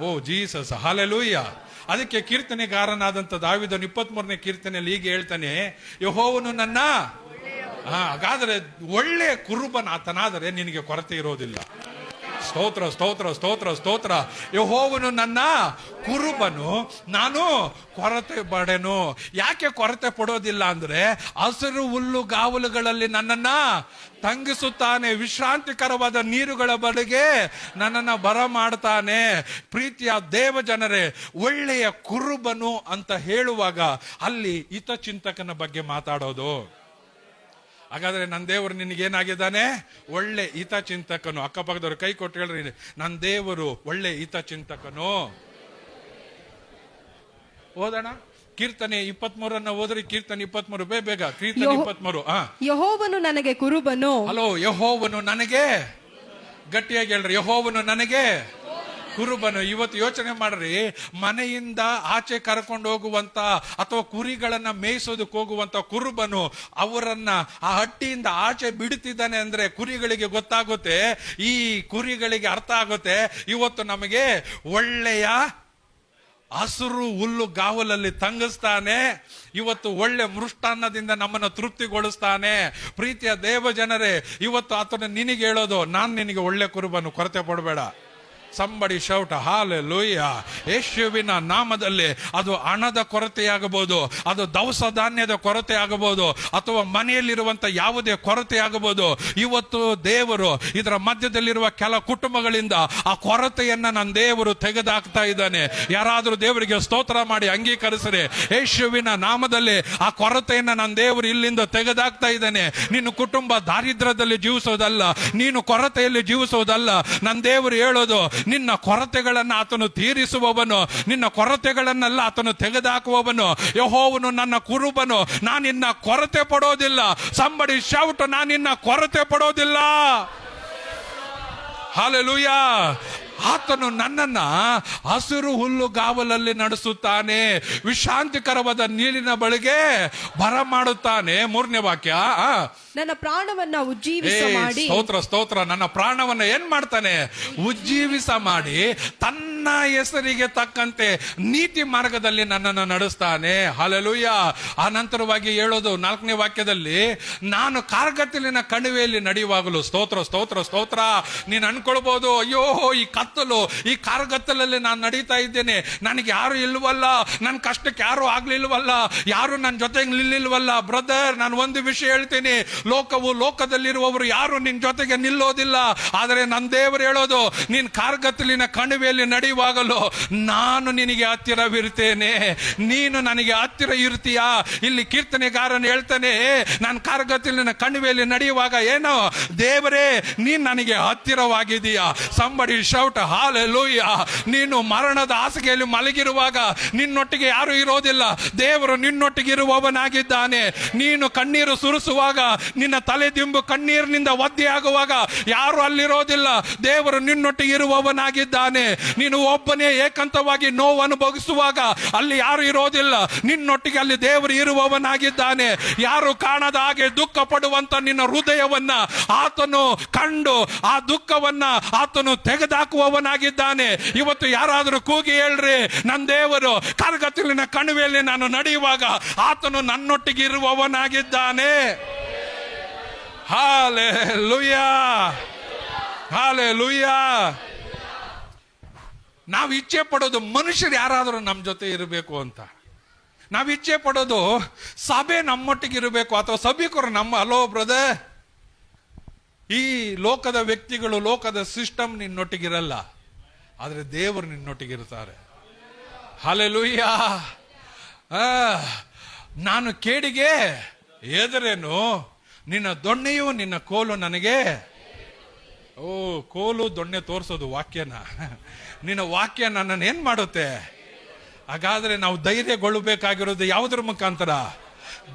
ಓ ಜೀಸಸ್, ಹಾಲೆಲೂಯಾ. ಅದಕ್ಕೆ ಕೀರ್ತನೆಗಾರನಾದಂತ ದಾವೀದನು 23ನೇ ಕೀರ್ತನೆಯಲ್ಲಿ ಹೀಗೆ ಹೇಳ್ತಾನೆ, ಯೆಹೋವನು ನನ್ನ ಹಾಗಾದ್ರೆ ಒಳ್ಳೆ ಕುರುಬನ ಆತನಾದರೆ ನಿನಗೆ ಕೊರತೆ ಇರೋದಿಲ್ಲ. ಸ್ತೋತ್ರ ಸ್ತೋತ್ರ ಸ್ತೋತ್ರ ಸ್ತೋತ್ರ. ಯೆಹೋವನು ನನ್ನ ಕುರುಬನು, ನಾನು ಕೊರತೆ ಪಡೆನು. ಯಾಕೆ ಕೊರತೆ ಪಡೋದಿಲ್ಲ ಅಂದ್ರೆ, ಹಸಿರು ಹುಲ್ಲು ಗಾವಲುಗಳಲ್ಲಿ ನನ್ನನ್ನ ತಂಗಿಸುತ್ತಾನೆ, ವಿಶ್ರಾಂತಿಕರವಾದ ನೀರುಗಳ ಬಳಿಗೆ ನನ್ನನ್ನ ಬರ ಮಾಡ್ತಾನೆ. ಪ್ರೀತಿಯ ದೇವ ಜನರೇ, ಒಳ್ಳೆಯ ಕುರುಬನು ಅಂತ ಹೇಳುವಾಗ ಅಲ್ಲಿ ಹಿತಚಿಂತಕನ ಬಗ್ಗೆ ಮಾತಾಡೋದು. ಹಾಗಾದ್ರೆ ನನ್ನ ದೇವರು ನಿನಗೇನಾಗಿದ್ದಾನೆ, ಒಳ್ಳೆ ಹಿತಚಿಂತಕನು. ಅಕ್ಕಪಕ್ಕದವ್ರು ಕೈ ಕೊಟ್ಟು ಹೇಳ್ರಿ, ನನ್ನ ದೇವರು ಒಳ್ಳೆ ಹಿತಚಿಂತಕನು. ಓದೋಣ ಕೀರ್ತನೆ 23 ಓದ್ರಿ. ಕೀರ್ತನೆ 23 ಬೇಗ. ಕೀರ್ತನೆ 23. ಯೆಹೋವನು ನನಗೆ ಕುರುಬನು. ಹಲೋ, ಯೆಹೋವನು ನನಗೆ ಗಟ್ಟಿಯಾಗಿ ಹೇಳ್ರಿ, ಯೆಹೋವನು ನನಗೆ ಕುರುಬನು. ಇವತ್ತು ಯೋಚನೆ ಮಾಡ್ರಿ, ಮನೆಯಿಂದ ಆಚೆ ಕರ್ಕೊಂಡು ಹೋಗುವಂತ ಅಥವಾ ಕುರಿಗಳನ್ನ ಮೇಯಿಸೋದಕ್ಕೆ ಹೋಗುವಂತ ಕುರುಬನು ಅವರನ್ನ ಆ ಹಟ್ಟಿಯಿಂದ ಆಚೆ ಬಿಡುತ್ತಿದ್ದಾನೆ ಅಂದ್ರೆ ಕುರಿಗಳಿಗೆ ಗೊತ್ತಾಗುತ್ತೆ, ಈ ಕುರಿಗಳಿಗೆ ಅರ್ಥ ಆಗುತ್ತೆ, ಇವತ್ತು ನಮಗೆ ಒಳ್ಳೆಯ ಹಸುರು ಹುಲ್ಲು ಗಾವಲಲ್ಲಿ ತಂಗಿಸ್ತಾನೆ, ಇವತ್ತು ಒಳ್ಳೆ ಮೃಷ್ಟಾನ್ನದಿಂದ ನಮ್ಮನ್ನು ತೃಪ್ತಿಗೊಳಿಸ್ತಾನೆ. ಪ್ರೀತಿಯ ದೇವ ಜನರೇ, ಇವತ್ತು ಆತನ ನಿನಗೆ ಹೇಳೋದು, ನಾನು ನಿನಗೆ ಒಳ್ಳೆ ಕುರುಬನು, ಕೊರತೆ ಪಡಬೇಡ. Somebody shout hallelujah. ಯೇಸುವಿನ ನಾಮದಲ್ಲಿ ಅದು ಹಣದ ಕೊರತೆಯಾಗಬಹುದು, ಅದು ದವಸ ಧಾನ್ಯದ ಕೊರತೆ ಆಗಬಹುದು, ಅಥವಾ ಮನೆಯಲ್ಲಿರುವಂತ ಯಾವುದೇ ಕೊರತೆ ಆಗಬಹುದು. ಇವತ್ತು ದೇವರು ಇದರ ಮಧ್ಯದಲ್ಲಿರುವ ಕೆಲ ಕುಟುಂಬಗಳಿಂದ ಆ ಕೊರತೆಯನ್ನ ನನ್ನ ದೇವರು ತೆಗೆದಾಕ್ತಾ ಇದ್ದಾನೆ. ಯಾರಾದ್ರೂ ದೇವರಿಗೆ ಸ್ತೋತ್ರ ಮಾಡಿ ಅಂಗೀಕರಿಸರೆ, ಯೇಸುವಿನ ನಾಮದಲ್ಲಿ ಆ ಕೊರತೆಯನ್ನ ನನ್ನ ದೇವರು ಇಲ್ಲಿಂದ ತೆಗೆದಾಕ್ತಾ ಇದ್ದಾನೆ. ನಿನ್ನ ಕುಟುಂಬ ದಾರಿದ್ರ್ಯದಲ್ಲಿ ಜೀವಿಸೋದಲ್ಲ, ನೀನು ಕೊರತೆಯಲ್ಲಿ ಜೀವಿಸೋದಲ್ಲ. ನನ್ನ ದೇವರು ಹೇಳೋದು, ನಿನ್ನ ಕೊರತೆಗಳನ್ನು ಆತನು ತೀರಿಸುವವನು, ನಿನ್ನ ಕೊರತೆಗಳನ್ನೆಲ್ಲ ಆತನು ತೆಗೆದುಹಾಕುವವನು. ಯೆಹೋವನು ನನ್ನ ಕುರುಬನು, ನಾನಿನ್ನ ಕೊರತೆ ಪಡೋದಿಲ್ಲ. ಸಂಬಡಿ ಶೌಟ್, ನಾನಿನ್ನ ಕೊರತೆ ಪಡೋದಿಲ್ಲ. ಹಲ್ಲೆಲೂಯಾ. ಆತನು ನನ್ನನ್ನ ಹಸಿರು ಹುಲ್ಲು ಗಾವಲಲ್ಲಿ ನಡೆಸುತ್ತಾನೆ, ವಿಶ್ರಾಂತಿಕರವಾದ ನೀರಿನ ಬಳಿಗೆ ಬರ ಮಾಡುತ್ತಾನೆ. 3ನೇ ವಾಕ್ಯ, ನನ್ನ ಪ್ರಾಣವನ್ನ ಉಜ್ಜೀವಿಸ ಮಾಡಿ. ಸ್ತೋತ್ರ ಸ್ತೋತ್ರ. ನನ್ನ ಪ್ರಾಣವನ್ನ ಏನ್ ಮಾಡ್ತಾನೆ? ಉಜ್ಜೀವಿಸ ಮಾಡಿ ತನ್ನ ಹೆಸರಿಗೆ ತಕ್ಕಂತೆ ನೀತಿ ಮಾರ್ಗದಲ್ಲಿ ನನ್ನನ್ನು ನಡೆಸ್ತಾನೆ. ಹಲ್ಲೆಲೂಯಾ. ಆ ನಂತರವಾಗಿ ಹೇಳೋದು 4ನೇ ವಾಕ್ಯದಲ್ಲಿ, ನಾನು ಕಾರ್ಗತ್ತಲಿನ ಕಣಿವೆಯಲ್ಲಿ ನಡೆಯುವಾಗಲೂ, ಸ್ತೋತ್ರ ಸ್ತೋತ್ರ ಸ್ತೋತ್ರ. ನೀನ್ ಅನ್ಕೊಳ್ಬಹುದು, ಅಯ್ಯೋ ಈ ಕತ್ತಲು, ಈ ಕಾರ್ಗತ್ತಲಲ್ಲಿ ನಾನು ನಡೀತಾ ಇದ್ದೇನೆ, ನನಗೆ ಯಾರು ಇಲ್ವಲ್ಲ, ನನ್ನ ಕಷ್ಟಕ್ಕೆ ಯಾರು ಆಗ್ಲಿಲ್ವಲ್ಲ, ಯಾರು ನನ್ನ ಜೊತೆಗೆ ನಿಲ್ಲಿಲ್ವಲ್ಲ. ಬ್ರದರ್, ನಾನು ಒಂದು ವಿಷಯ ಹೇಳ್ತೀನಿ, ಲೋಕದಲ್ಲಿರುವವರು ಯಾರು ನಿನ್ ಜೊತೆಗೆ ನಿಲ್ಲೋದಿಲ್ಲ. ಆದರೆ ನನ್ನ ದೇವರು ಹೇಳೋದು, ನೀನ್ ಕಾರ್ಗತ್ತಲಿನ ಕಣಿವೆಯಲ್ಲಿ ನಡೆಯುವಾಗಲೂ ನಾನು ನಿನಗೆ ಹತ್ತಿರವಿರ್ತೇನೆ, ನೀನು ನನಗೆ ಹತ್ತಿರ ಇರ್ತೀಯಾ. ಇಲ್ಲಿ ಕೀರ್ತನೆಗಾರನು ಹೇಳ್ತಾನೆ, ನಾನು ಕಾರ್ಗತ್ತಲಿನ ಕಣಿವೆಯಲ್ಲಿ ನಡೆಯುವಾಗ ಏನೋ, ದೇವರೇ ನೀನ್ ನನಗೆ ಹತ್ತಿರವಾಗಿದೀಯಾ. Somebody shout hallelujah. ನೀನು ಮರಣದ ಹಾಸಿಗೆಯಲ್ಲಿ ಮಲಗಿರುವಾಗ ನಿನ್ನೊಟ್ಟಿಗೆ ಯಾರು ಇರೋದಿಲ್ಲ, ದೇವರು ನಿನ್ನೊಟ್ಟಿಗೆ ಇರುವವನಾಗಿದ್ದಾನೆ. ನೀನು ಕಣ್ಣೀರು ಸುರಿಸುವಾಗ, ನಿನ್ನ ತಲೆ ದಿಂಬು ಕಣ್ಣೀರಿನಿಂದ ಒದ್ದೆಯಾಗುವಾಗ ಯಾರು ಅಲ್ಲಿರೋದಿಲ್ಲ, ದೇವರು ನಿನ್ನೊಟ್ಟಿಗೆ ಇರುವವನಾಗಿದ್ದಾನೆ. ನೀನು ಒಬ್ಬನೇ ಏಕಾಂತವಾಗಿ ನೋವು ಅನುಭವಿಸುವಾಗ ಅಲ್ಲಿ ಯಾರು ಇರೋದಿಲ್ಲ, ನಿನ್ನೊಟ್ಟಿಗೆ ಅಲ್ಲಿ ದೇವರು ಇರುವವನಾಗಿದ್ದಾನೆ. ಯಾರು ಕಾಣದ ಹಾಗೆ ದುಃಖ ಪಡುವಂತ ನಿನ್ನ ಹೃದಯವನ್ನ ಆತನು ಕಂಡು ಆ ದುಃಖವನ್ನ ಆತನು ತೆಗೆದುಹಾಕುವವನಾಗಿದ್ದಾನೆ. ಇವತ್ತು ಯಾರಾದರೂ ಕೂಗಿ ಹೇಳ್ರಿ, ನನ್ನ ದೇವರು ಕಾರ್ಗತ್ತಲಿನ ಕಣಿವೆಯಲ್ಲಿ ನಾನು ನಡೆಯುವಾಗ ಆತನು ನನ್ನೊಟ್ಟಿಗೆ ಇರುವವನಾಗಿದ್ದಾನೆ. Hallelujah, hallelujah. ನಾವು ಇಚ್ಛೆ ಪಡೋದು ಮನುಷ್ಯರು ಯಾರಾದರೂ ನಮ್ಮ ಜೊತೆ ಇರಬೇಕು ಅಂತ. ನಾವು ಇಚ್ಛೆ ಪಡೋದು ಸಭೆ ನಮ್ಮೊಟ್ಟಿಗೆ ಇರಬೇಕು, ಅಥವಾ ಸಭಿಕರು ನಮ್ಮ. ಅಲೋ ಬ್ರದರ್, ಈ ಲೋಕದ ವ್ಯಕ್ತಿಗಳು, ಲೋಕದ ಸಿಸ್ಟಮ್ ನಿನ್ನೊಟ್ಟಿಗಿರಲ್ಲ, ಆದ್ರೆ ದೇವರು ನಿನ್ನೊಟ್ಟಿಗಿರ್ತಾರೆ. ಹಲ್ಲೆಲೂಯಾ. ನಾನು ಕೇಡಿಗೆ ಎದರೇನು, ನಿನ್ನ ದೊಣ್ಣೆಯು ನಿನ್ನ ಕೋಲು ನನಗೆ. ಓ, ಕೋಲು ದೊಣ್ಣೆ ತೋರಿಸೋದು ವಾಕ್ಯನ. ನಿನ್ನ ವಾಕ್ಯ ನನ್ನನ್ನು ಏನ್ ಮಾಡುತ್ತೆ? ಹಾಗಾದ್ರೆ ನಾವು ಧೈರ್ಯಗೊಳ್ಳಬೇಕಾಗಿರೋದು ಯಾವುದ್ರ ಮುಖಾಂತರ?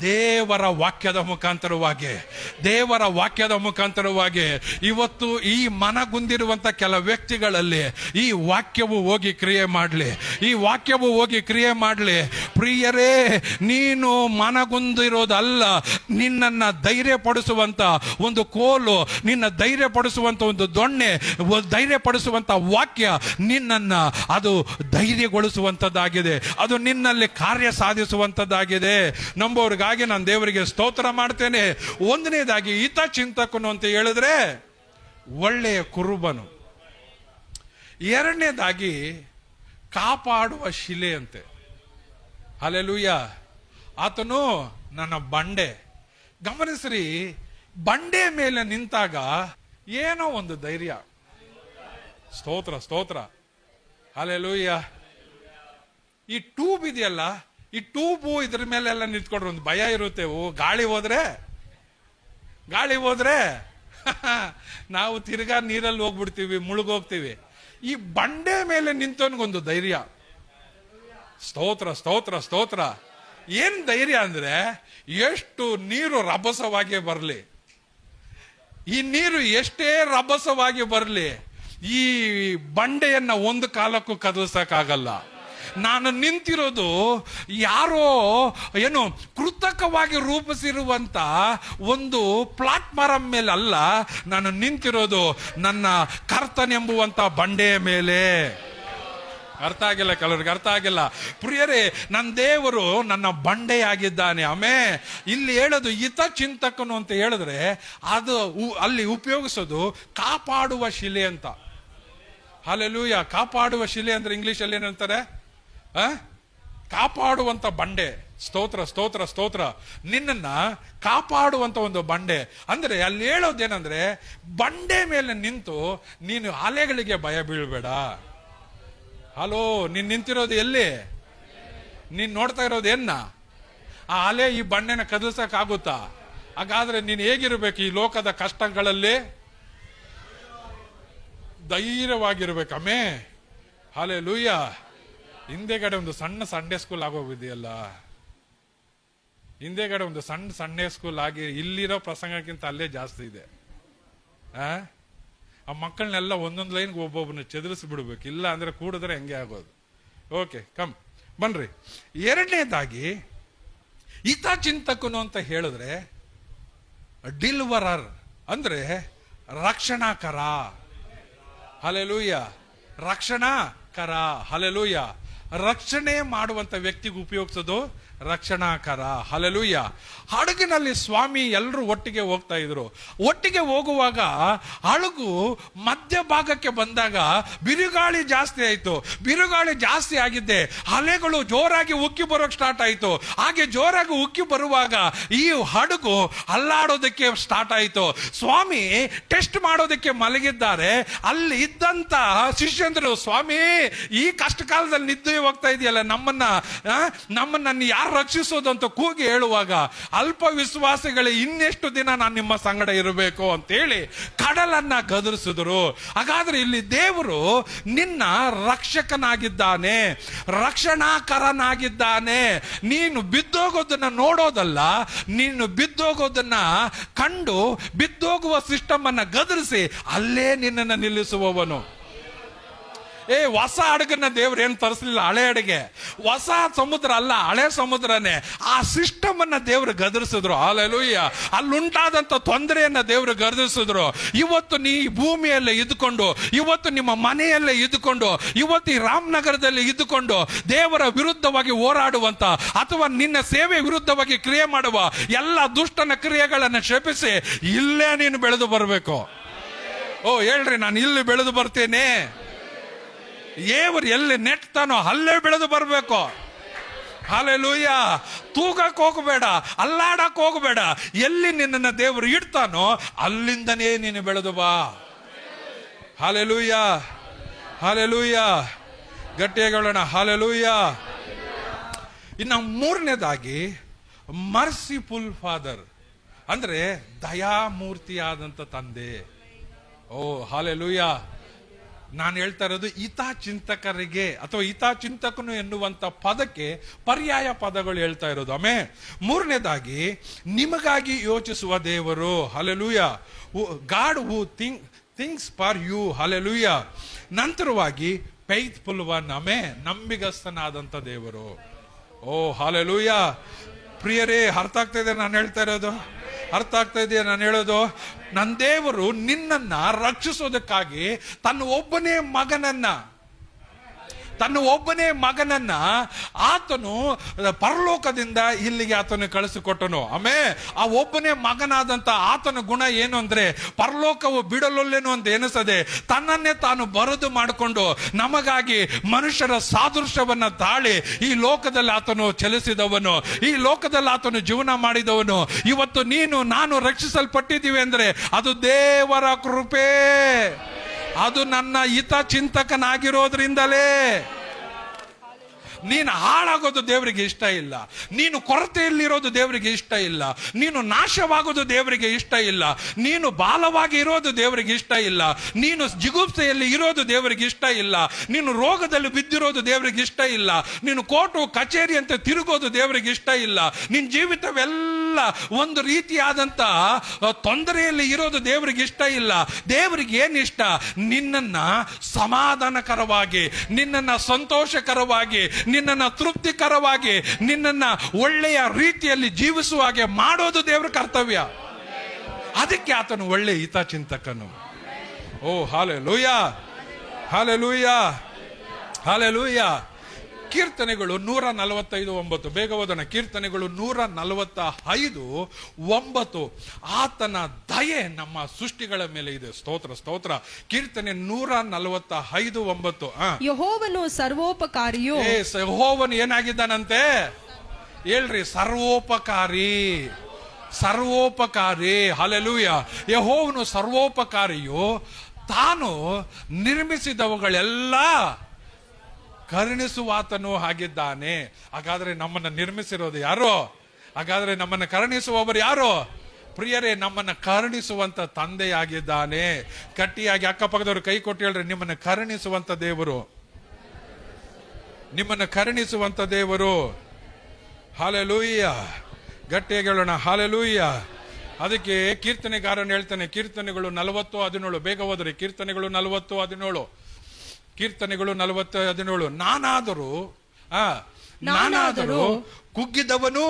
ದೇವರ ವಾಕ್ಯದ ಮುಖಾಂತರವಾಗಿ, ದೇವರ ವಾಕ್ಯದ ಮುಖಾಂತರವಾಗಿ. ಇವತ್ತು ಈ ಮನಗುಂದಿರುವಂತ ಕೆಲ ವ್ಯಕ್ತಿಗಳಲ್ಲಿ ಈ ವಾಕ್ಯವು ಹೋಗಿ ಕ್ರಿಯೆ ಮಾಡಲಿ, ಈ ವಾಕ್ಯವು ಹೋಗಿ ಕ್ರಿಯೆ ಮಾಡಲಿ. ಪ್ರಿಯರೇ, ನೀನು ಮನಗುಂದಿರೋದಲ್ಲ, ನಿನ್ನನ್ನ ಧೈರ್ಯಪಡಿಸುವಂತ ಒಂದು ಕೋಲು, ನಿನ್ನ ಧೈರ್ಯಪಡಿಸುವಂತ ಒಂದು ದೊಣ್ಣೆ, ಧೈರ್ಯಪಡಿಸುವಂತ ವಾಕ್ಯ ನಿನ್ನನ್ನ ಅದು ಧೈರ್ಯಗೊಳಿಸುವಂತದ್ದಾಗಿದೆ, ಅದು ನಿನ್ನಲ್ಲಿ ಕಾರ್ಯ ಸಾಧಿಸುವಂತದ್ದಾಗಿದೆ. ನಂಬೋರ್ಗಾಗಿ ನಾನು ದೇವರಿಗೆ ಸ್ತೋತ್ರ ಮಾಡ್ತೇನೆ. 1ನೇದಾಗಿ ಹಿತಚಿಂತಕನು ಅಂತ ಹೇಳಿದ್ರೆ ಒಳ್ಳೆಯ ಕುರುಬನು. 2ನೇದಾಗಿ ಕಾಪಾಡುವ ಶಿಲೆ ಅಂತೆ. ಹಲ್ಲೆಲೂಯಾ. ಆತನು ನನ್ನ ಬಂಡೆ. ಗಮನಿಸ್ರಿ, ಬಂಡೆ ಮೇಲೆ ನಿಂತಾಗ ಏನೋ ಒಂದು ಧೈರ್ಯ. ಸ್ತೋತ್ರ ಸ್ತೋತ್ರ. ಹಲ್ಲೆಲೂಯಾ. ಈ ಟ್ಯೂಬ್ ಇದೆಯಲ್ಲ, ಈ ಟ್ಯೂಬು ಇದ್ರ ಮೇಲೆಲ್ಲ ನಿಂತ್ಕೊಂಡ್ರೆ ಒಂದು ಭಯ ಇರುತ್ತೆ. ಓ, ಗಾಳಿ ಹೋದ್ರೆ ನಾವು ತಿರ್ಗಾ ನೀರಲ್ಲಿ ಹೋಗ್ಬಿಡ್ತೀವಿ, ಮುಳುಗೋಗ್ತೀವಿ. ಈ ಬಂಡೆ ಮೇಲೆ ನಿಂತವನಿಗೊಂದು ಧೈರ್ಯ. ಸ್ತೋತ್ರ ಸ್ತೋತ್ರ ಸ್ತೋತ್ರ. ಏನ್ ಧೈರ್ಯ ಅಂದ್ರೆ, ಎಷ್ಟು ನೀರು ರಭಸವಾಗಿ ಬರಲಿ, ಈ ನೀರು ಎಷ್ಟೇ ರಭಸವಾಗಿ ಬರಲಿ, ಈ ಬಂಡೆಯನ್ನ ಒಂದು ಕಾಲಕ್ಕೂ ಕದಲಿಸಕ್ಕಾಗಲ್ಲ. ನಾನು ನಿಂತಿರೋದು ಯಾರೋ ಏನು ಕೃತಕವಾಗಿ ರೂಪಿಸಿರುವಂತ ಒಂದು ಪ್ಲಾಟ್ಫಾರಂ ಮೇಲೆ ಅಲ್ಲ, ನಾನು ನಿಂತಿರೋದು ನನ್ನ ಕರ್ತನೆಂಬುವಂತ ಬಂಡೆಯ ಮೇಲೆ. ಅರ್ಥ ಆಗಿಲ್ಲ, ಕೆಲವರಿಗೆ ಅರ್ಥ ಆಗಿಲ್ಲ. ಪ್ರಿಯರೇ, ನನ್ನ ದೇವರು ನನ್ನ ಬಂಡೆಯಾಗಿದ್ದಾನೆ. ಇಲ್ಲಿ ಹೇಳೋದು ಹಿತಚಿಂತಕನು ಅಂತ ಹೇಳಿದ್ರೆ ಅದು ಅಲ್ಲಿ ಉಪಯೋಗಿಸೋದು ಕಾಪಾಡುವ ಶಿಲೆ ಅಂತ. ಹಲ್ಲೆಲೂಯ. ಕಾಪಾಡುವ ಶಿಲೆ ಅಂದ್ರೆ ಇಂಗ್ಲಿಷ್ ಅಲ್ಲಿ ಏನಂತಾರೆ? ಕಾಪಾಡುವಂತ ಬಂಡೆ. ಸ್ತೋತ್ರ ಸ್ತೋತ್ರ ಸ್ತೋತ್ರ. ನಿನ್ನನ್ನ ಕಾಪಾಡುವಂತ ಒಂದು ಬಂಡೆ ಅಂದ್ರೆ ಅಲ್ಲಿ ಹೇಳೋದೇನಂದ್ರೆ, ಬಂಡೆ ಮೇಲೆ ನಿಂತು ನೀನು ಅಲೆಗಳಿಗೆ ಭಯ ಬೀಳ್ಬೇಡ. ಹಲೋ, ನೀನ್ ನಿಂತಿರೋದು ಎಲ್ಲಿ? ನೀನ್ ನೋಡ್ತಾ ಇರೋದು ಏನ್ನ? ಆ ಅಲೆ ಈ ಬಂಡೆನ ಕದಲ್ಸಕ್ ಆಗುತ್ತಾ? ಹಾಗಾದ್ರೆ ನೀನ್ ಹೇಗಿರ್ಬೇಕು ಈ ಲೋಕದ ಕಷ್ಟಗಳಲ್ಲಿ? ಧೈರ್ಯವಾಗಿರ್ಬೇಕು. ಹಲ್ಲೆಲೂಯ. ಹಿಂದೆಗಡೆ ಒಂದು ಸಣ್ಣ ಸಂಡೇ ಸ್ಕೂಲ್ ಆಗೋಗಿದೆಯಲ್ಲ, ಹಿಂದೆಗಡೆ ಒಂದು ಸಣ್ಣ ಸಂಡೇ ಸ್ಕೂಲ್ ಆಗಿ ಇಲ್ಲಿರೋ ಪ್ರಸಂಗಕ್ಕಿಂತ ಅಲ್ಲೇ ಜಾಸ್ತಿ ಇದೆ. ಆ ಮಕ್ಕಳನ್ನೆಲ್ಲ ಒಂದೊಂದು ಲೈನ್ಗೆ ಒಬ್ಬೊಬ್ಬನ ಚದುರಿಸಿ ಬಿಡ್ಬೇಕು, ಇಲ್ಲ ಅಂದ್ರೆ ಕೂಡಿದ್ರೆ ಹೆಂಗೆ ಆಗೋದು. ಓಕೆ, ಕಮ್ ಬನ್ರಿ. ಎರಡನೇದಾಗಿ ಹಿತಚಿಂತಕನು ಅಂತ ಹೇಳಿದ್ರೆ ಡಿಲ್ವರರ್ ಅಂದ್ರೆ ರಕ್ಷಣಾಕರ. ಹಲ್ಲೆಲೂಯ. ರಕ್ಷಣಾಕರ. ಹಲ್ಲೆಲೂಯ. ರಕ್ಷಣೆ ಮಾಡುವಂತ ವ್ಯಕ್ತಿಗೆ ಉಪಯೋಗಿಸೋದು ರಕ್ಷಣಾಕರ. ಹಲ್ಲೆಲೂಯ. ಹಡಗಿನಲ್ಲಿ ಸ್ವಾಮಿ ಎಲ್ಲರೂ ಒಟ್ಟಿಗೆ ಹೋಗ್ತಾ ಇದ್ರು. ಒಟ್ಟಿಗೆ ಹೋಗುವಾಗ ಹಡಗು ಮಧ್ಯಭಾಗಕ್ಕೆ ಬಂದಾಗ ಬಿರುಗಾಳಿ ಜಾಸ್ತಿ ಆಯ್ತು. ಬಿರುಗಾಳಿ ಜಾಸ್ತಿ ಆಗಿದ್ದೆ ಅಲೆಗಳು ಜೋರಾಗಿ ಉಕ್ಕಿ ಬರೋಕ್ ಸ್ಟಾರ್ಟ್ ಆಯ್ತು. ಹಾಗೆ ಜೋರಾಗಿ ಉಕ್ಕಿ ಬರುವಾಗ ಈ ಹಡಗು ಅಲ್ಲಾಡೋದಕ್ಕೆ ಸ್ಟಾರ್ಟ್ ಆಯ್ತು. ಸ್ವಾಮಿ ಟೆಸ್ಟ್ ಮಾಡೋದಕ್ಕೆ ಮಲಗಿದ್ದಾರೆ. ಅಲ್ಲಿ ಇದ್ದಂತ ಶಿಷ್ಯಂದ್ರು, ಸ್ವಾಮಿ ಈ ಕಷ್ಟ ಕಾಲದಲ್ಲಿ ನಿದ್ದೆ ಹೋಗ್ತಾ ಇದೆಯಲ್ಲ, ನಮ್ಮನ್ನ ಯಾರು ರಕ್ಷಿಸೋದು ಅಂತ ಕೂಗಿ ಹೇಳುವಾಗ, ಅಲ್ಪ ವಿಶ್ವಾಸಿಗಳೇ ಇನ್ನೆಷ್ಟು ದಿನ ನಾನು ನಿಮ್ಮ ಸಂಗಡ ಇರಬೇಕು ಅಂತೇಳಿ ಕಡಲನ್ನ ಗದರಿಸಿದ್ರು. ಹಾಗಾದ್ರೆ ಇಲ್ಲಿ ದೇವರು ನಿನ್ನ ರಕ್ಷಕನಾಗಿದ್ದಾನೆ, ರಕ್ಷಣಾಕರನಾಗಿದ್ದಾನೆ. ನೀನು ಬಿದ್ದೋಗೋದನ್ನ ನೋಡೋದಲ್ಲ, ನೀನು ಬಿದ್ದೋಗೋದನ್ನ ಕಂಡು ಬಿದ್ದೋಗುವ ಸಿಸ್ಟಮ್ ಅನ್ನ ಗದರಿಸಿ ಅಲ್ಲೇ ನಿನ್ನನ್ನು ನಿಲ್ಲಿಸುವವನು. ಹೊಸ ಹಡಗನ್ನ ದೇವ್ರು ಏನ್ ತರಿಸಲಿಲ್ಲ, ಹಳೆ ಹಡಗೆ. ಹೊಸ ಸಮುದ್ರ ಅಲ್ಲ, ಹಳೆ ಸಮುದ್ರನೇ. ಆ ಸಿಸ್ಟಮ್ ಅನ್ನ ದೇವ್ರು ಗದರಿಸಿದ್ರು. ಹಲ್ಲೆಲೂಯ. ಅಲ್ಲುಂಟಾದಂತ ತೊಂದರೆಯನ್ನ ದೇವ್ರು ಗದರಿಸಿದ್ರು. ಇವತ್ತು ನೀ ಭೂಮಿಯಲ್ಲೇ ಇದ್ದುಕೊಂಡು, ಇವತ್ತು ನಿಮ್ಮ ಮನೆಯಲ್ಲೇ ಇದ್ದುಕೊಂಡು, ಇವತ್ತು ಈ ರಾಮನಗರದಲ್ಲಿ ಇದ್ದುಕೊಂಡು ದೇವರ ವಿರುದ್ಧವಾಗಿ ಹೋರಾಡುವಂತ ಅಥವಾ ನಿನ್ನ ಸೇವೆ ವಿರುದ್ಧವಾಗಿ ಕ್ರಿಯೆ ಮಾಡುವ ಎಲ್ಲ ದುಷ್ಟನ ಕ್ರಿಯೆಗಳನ್ನು ಶಪಿಸಿ ಇಲ್ಲೇ ನೀನು ಬೆಳೆದು ಬರಬೇಕು. ಹೇಳ್ರಿ, ನಾನು ಇಲ್ಲಿ ಬೆಳೆದು ಬರ್ತೇನೆ. ಏವರು ಎಲ್ಲಿ ನೆಟ್ತಾನೋ ಅಲ್ಲೇ ಬೆಳೆದು ಬರಬೇಕು. ಹಲ್ಲೆಲೂಯ. ತೂಗಕ್ಕೆ ಹೋಗಬೇಡ, ಅಲ್ಲಾಡಕ್ ಹೋಗಬೇಡ. ಎಲ್ಲಿ ನಿನ್ನನ್ನು ದೇವರು ಇಡ್ತಾನೋ ಅಲ್ಲಿಂದನೇ ನೀನು ಬೆಳೆದು ಬಾ. ಹಲ್ಲೆಲೂಯ. ಹಲ್ಲೆಲೂಯ. ಗಟ್ಟಿಯಾಗಿ ಹೇಳೋಣ, ಹಲ್ಲೆಲೂಯ. ಇನ್ನು ಮೂರನೇದಾಗಿ ಮರ್ಸಿಫುಲ್ ಫಾದರ್ ಅಂದ್ರೆ ದಯಾಮೂರ್ತಿಯಾದಂತ ತಂದೆ. ಹಲ್ಲೆಲೂಯ. ನಾನು ಹೇಳ್ತಾ ಇರೋದು ಹಿತಚಿಂತಕರಿಗೆ ಅಥವಾ ಹಿತಚಿಂತಕನು ಎನ್ನುವಂತ ಪದಕ್ಕೆ ಪರ್ಯಾಯ ಪದಗಳು ಹೇಳ್ತಾ ಇರೋದು. ಮೂರನೇದಾಗಿ ನಿಮಗಾಗಿ ಯೋಚಿಸುವ ದೇವರು. Hallelujah. God who thinks for you. Hallelujah. ನಂತರವಾಗಿ ಫೇತ್ಫುಲ್ ಒನ್. ನಂಬಿಗಸ್ತನಾದಂತ ದೇವರು. ಹಲ್ಲೆಲೂಯ. ಪ್ರಿಯರೇ, ಅರ್ಥ ಆಗ್ತಾ ಇದೆ ನಾನು ಹೇಳ್ತಾ ಇರೋದು? ಅರ್ಥ ಆಗ್ತಾ ಇದೆಯಾ ನಾನು ಹೇಳೋದು? ನನ್ನ ದೇವರು ನಿನ್ನನ್ನ ರಕ್ಷಿಸೋದಕ್ಕಾಗಿ ತನ್ನ ಒಬ್ಬನೇ ಮಗನನ್ನ ಆತನು ಪರಲೋಕದಿಂದ ಇಲ್ಲಿಗೆ ಆತನು ಕಳಿಸಿಕೊಟ್ಟನು. ಆ ಒಬ್ಬನೇ ಮಗನಾದಂತ ಆತನ ಗುಣ ಏನು ಅಂದ್ರೆ, ಪರಲೋಕವು ಬಿಡಲೊಲ್ಲೇನು ಅಂತ ಎನಿಸದೆ ತನ್ನನ್ನೇ ತಾನು ಬರದು ಮಾಡಿಕೊಂಡು ನಮಗಾಗಿ ಮನುಷ್ಯರ ಸಾದೃಶ್ಯವನ್ನ ತಾಳಿ ಈ ಲೋಕದಲ್ಲಿ ಆತನು ಚಲಿಸಿದವನು, ಈ ಲೋಕದಲ್ಲಿ ಆತನು ಜೀವನ ಮಾಡಿದವನು. ಇವತ್ತು ನೀನು ನಾನು ರಕ್ಷಿಸಲ್ಪಟ್ಟಿದ್ದೀವಿ ಅಂದ್ರೆ ಅದು ದೇವರ ಕೃಪೆ. ಅದು ನನ್ನ ಹಿತಚಿಂತಕನಾಗಿರೋದ್ರಿಂದಲೇ. ನೀನು ಹಾಳಾಗೋದು ದೇವರಿಗೆ ಇಷ್ಟ ಇಲ್ಲ. ನೀನು ಕೊರತೆಯಲ್ಲಿರೋದು ದೇವರಿಗೆ ಇಷ್ಟ ಇಲ್ಲ. ನೀನು ನಾಶವಾಗೋದು ದೇವರಿಗೆ ಇಷ್ಟ ಇಲ್ಲ. ನೀನು ಬಾಲವಾಗಿ ಇರೋದು ದೇವರಿಗೆ ಇಷ್ಟ ಇಲ್ಲ. ನೀನು ಜಿಗುಪ್ಸೆಯಲ್ಲಿ ಇರೋದು ದೇವರಿಗೆ ಇಷ್ಟ ಇಲ್ಲ. ನೀನು ರೋಗದಲ್ಲಿ ಬಿದ್ದಿರೋದು ದೇವರಿಗೆ ಇಷ್ಟ ಇಲ್ಲ. ನೀನು ಕೋರ್ಟು ಕಚೇರಿ ಅಂತ ತಿರುಗೋದು ದೇವರಿಗೆ ಇಷ್ಟ ಇಲ್ಲ. ನಿನ್ನ ಜೀವಿತವೆಲ್ಲ ಒಂದು ರೀತಿಯಾದಂತ ತೊಂದರೆಯಲ್ಲಿ ಇರೋದು ದೇವರಿಗೆ ಇಷ್ಟ ಇಲ್ಲ. ದೇವರಿಗೆ ಏನ್ ಇಷ್ಟ? ನಿನ್ನನ್ನ ಸಮಾಧಾನಕರವಾಗಿ, ನಿನ್ನನ್ನ ಸಂತೋಷಕರವಾಗಿ, ನಿನ್ನನ್ನ ತೃಪ್ತಿಕರವಾಗಿ, ನಿನ್ನನ್ನ ಒಳ್ಳೆಯ ರೀತಿಯಲ್ಲಿ ಜೀವಿಸುವ ಹಾಗೆ ಮಾಡೋದು ದೇವರ ಕರ್ತವ್ಯ. ಅದಕ್ಕೆ ಆತನು ಒಳ್ಳೆ ಹಿತಚಿಂತಕನು. ಓ ಹಾಲೆಲೂಯಾ, ಹಾಲೆಲೂಯಾ, ಹಾಲೆಲೂಯಾ. ಕೀರ್ತನೆಗಳು 145:9 ಬೇಗ ಓದೋಣ. ಕೀರ್ತನೆಗಳು 145:9. ಆತನ ದಯೆ ನಮ್ಮ ಸೃಷ್ಟಿಗಳ ಮೇಲೆ ಇದೆ. ಸ್ತೋತ್ರ, ಸ್ತೋತ್ರ. ಕೀರ್ತನೆ 145:9. ಯೆಹೋವನು ಸರ್ವೋಪಕಾರಿಯು. ಯೆಹೋವನು ಏನಾಗಿದ್ದಾನಂತೆ ಹೇಳ್ರಿ? ಸರ್ವೋಪಕಾರಿ, ಸರ್ವೋಪಕಾರಿ. ಹಲ್ಲೆಲೂಯಾ. ಯೆಹೋವನು ಸರ್ವೋಪಕಾರಿಯು. ತಾನು ನಿರ್ಮಿಸಿದವುಗಳೆಲ್ಲ ಕರುಣಿಸುವಾತನು ಆಗಿದ್ದಾನೆ. ಹಾಗಾದ್ರೆ ನಮ್ಮನ್ನ ನಿರ್ಮಿಸಿರೋದು ಯಾರು? ಹಾಗಾದ್ರೆ ನಮ್ಮನ್ನ ಕರುಣಿಸುವವರು ಯಾರು? ಪ್ರಿಯರೇ, ನಮ್ಮನ್ನ ಕರುಣಿಸುವಂತ ತಂದೆಯಾಗಿದ್ದಾನೆ. ಗಟ್ಟಿಯಾಗಿ ಅಕ್ಕಪಕ್ಕದವರು ಕೈ ಕೊಟ್ಟು ಹೇಳ್ರಿ, ನಿಮ್ಮನ್ನ ಕರುಣಿಸುವಂತ ದೇವರು, ನಿಮ್ಮನ್ನ ಕರುಣಿಸುವಂತ ದೇವರು. ಹಾಲೆಲೂಯ್ಯ. ಗಟ್ಟಿಯಾಗಿ ಹೇಳೋಣ, ಹಾಲೆಲೂಯ್ಯ. ಅದಕ್ಕೆ ಕೀರ್ತನೆಗಾರನು ಹೇಳ್ತಾನೆ, ಕೀರ್ತನೆಗಳು 40:17 ಬೇಗ ಹೋದ್ರಿ. ಕೀರ್ತನೆಗಳು 40:17. ಕೀರ್ತನೆಗಳು 40:17. ನಾನಾದರೂ ಕುಗ್ಗಿದವನು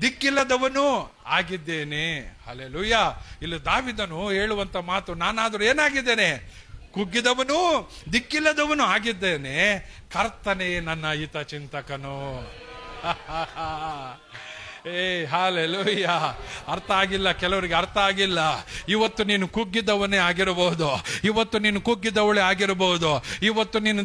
ದಿಕ್ಕಿಲ್ಲದವನು ಆಗಿದ್ದೇನೆ. ಹಲ್ಲೆಲೂಯ. ಇಲ್ಲಿ ದಾವಿದನು ಹೇಳುವಂತ ಮಾತು, ನಾನಾದರೂ ಏನಾಗಿದ್ದೇನೆ? ಕುಗ್ಗಿದವನು ದಿಕ್ಕಿಲ್ಲದವನು ಆಗಿದ್ದೇನೆ. ಕರ್ತನೇ ನನ್ನ ಹಿತಚಿಂತಕನು. ಹಾಲೆಲೂಯ. ಅರ್ಥ ಆಗಿಲ್ಲ ಕೆಲವರಿಗೆ, ಅರ್ಥ ಆಗಿಲ್ಲ. ಇವತ್ತು ನೀನು ಕುಗ್ಗಿದವನೇ ಆಗಿರಬಹುದು, ಇವತ್ತು ನೀನು ಕುಗ್ಗಿದವಳೇ ಆಗಿರಬಹುದು, ಇವತ್ತು ನೀನು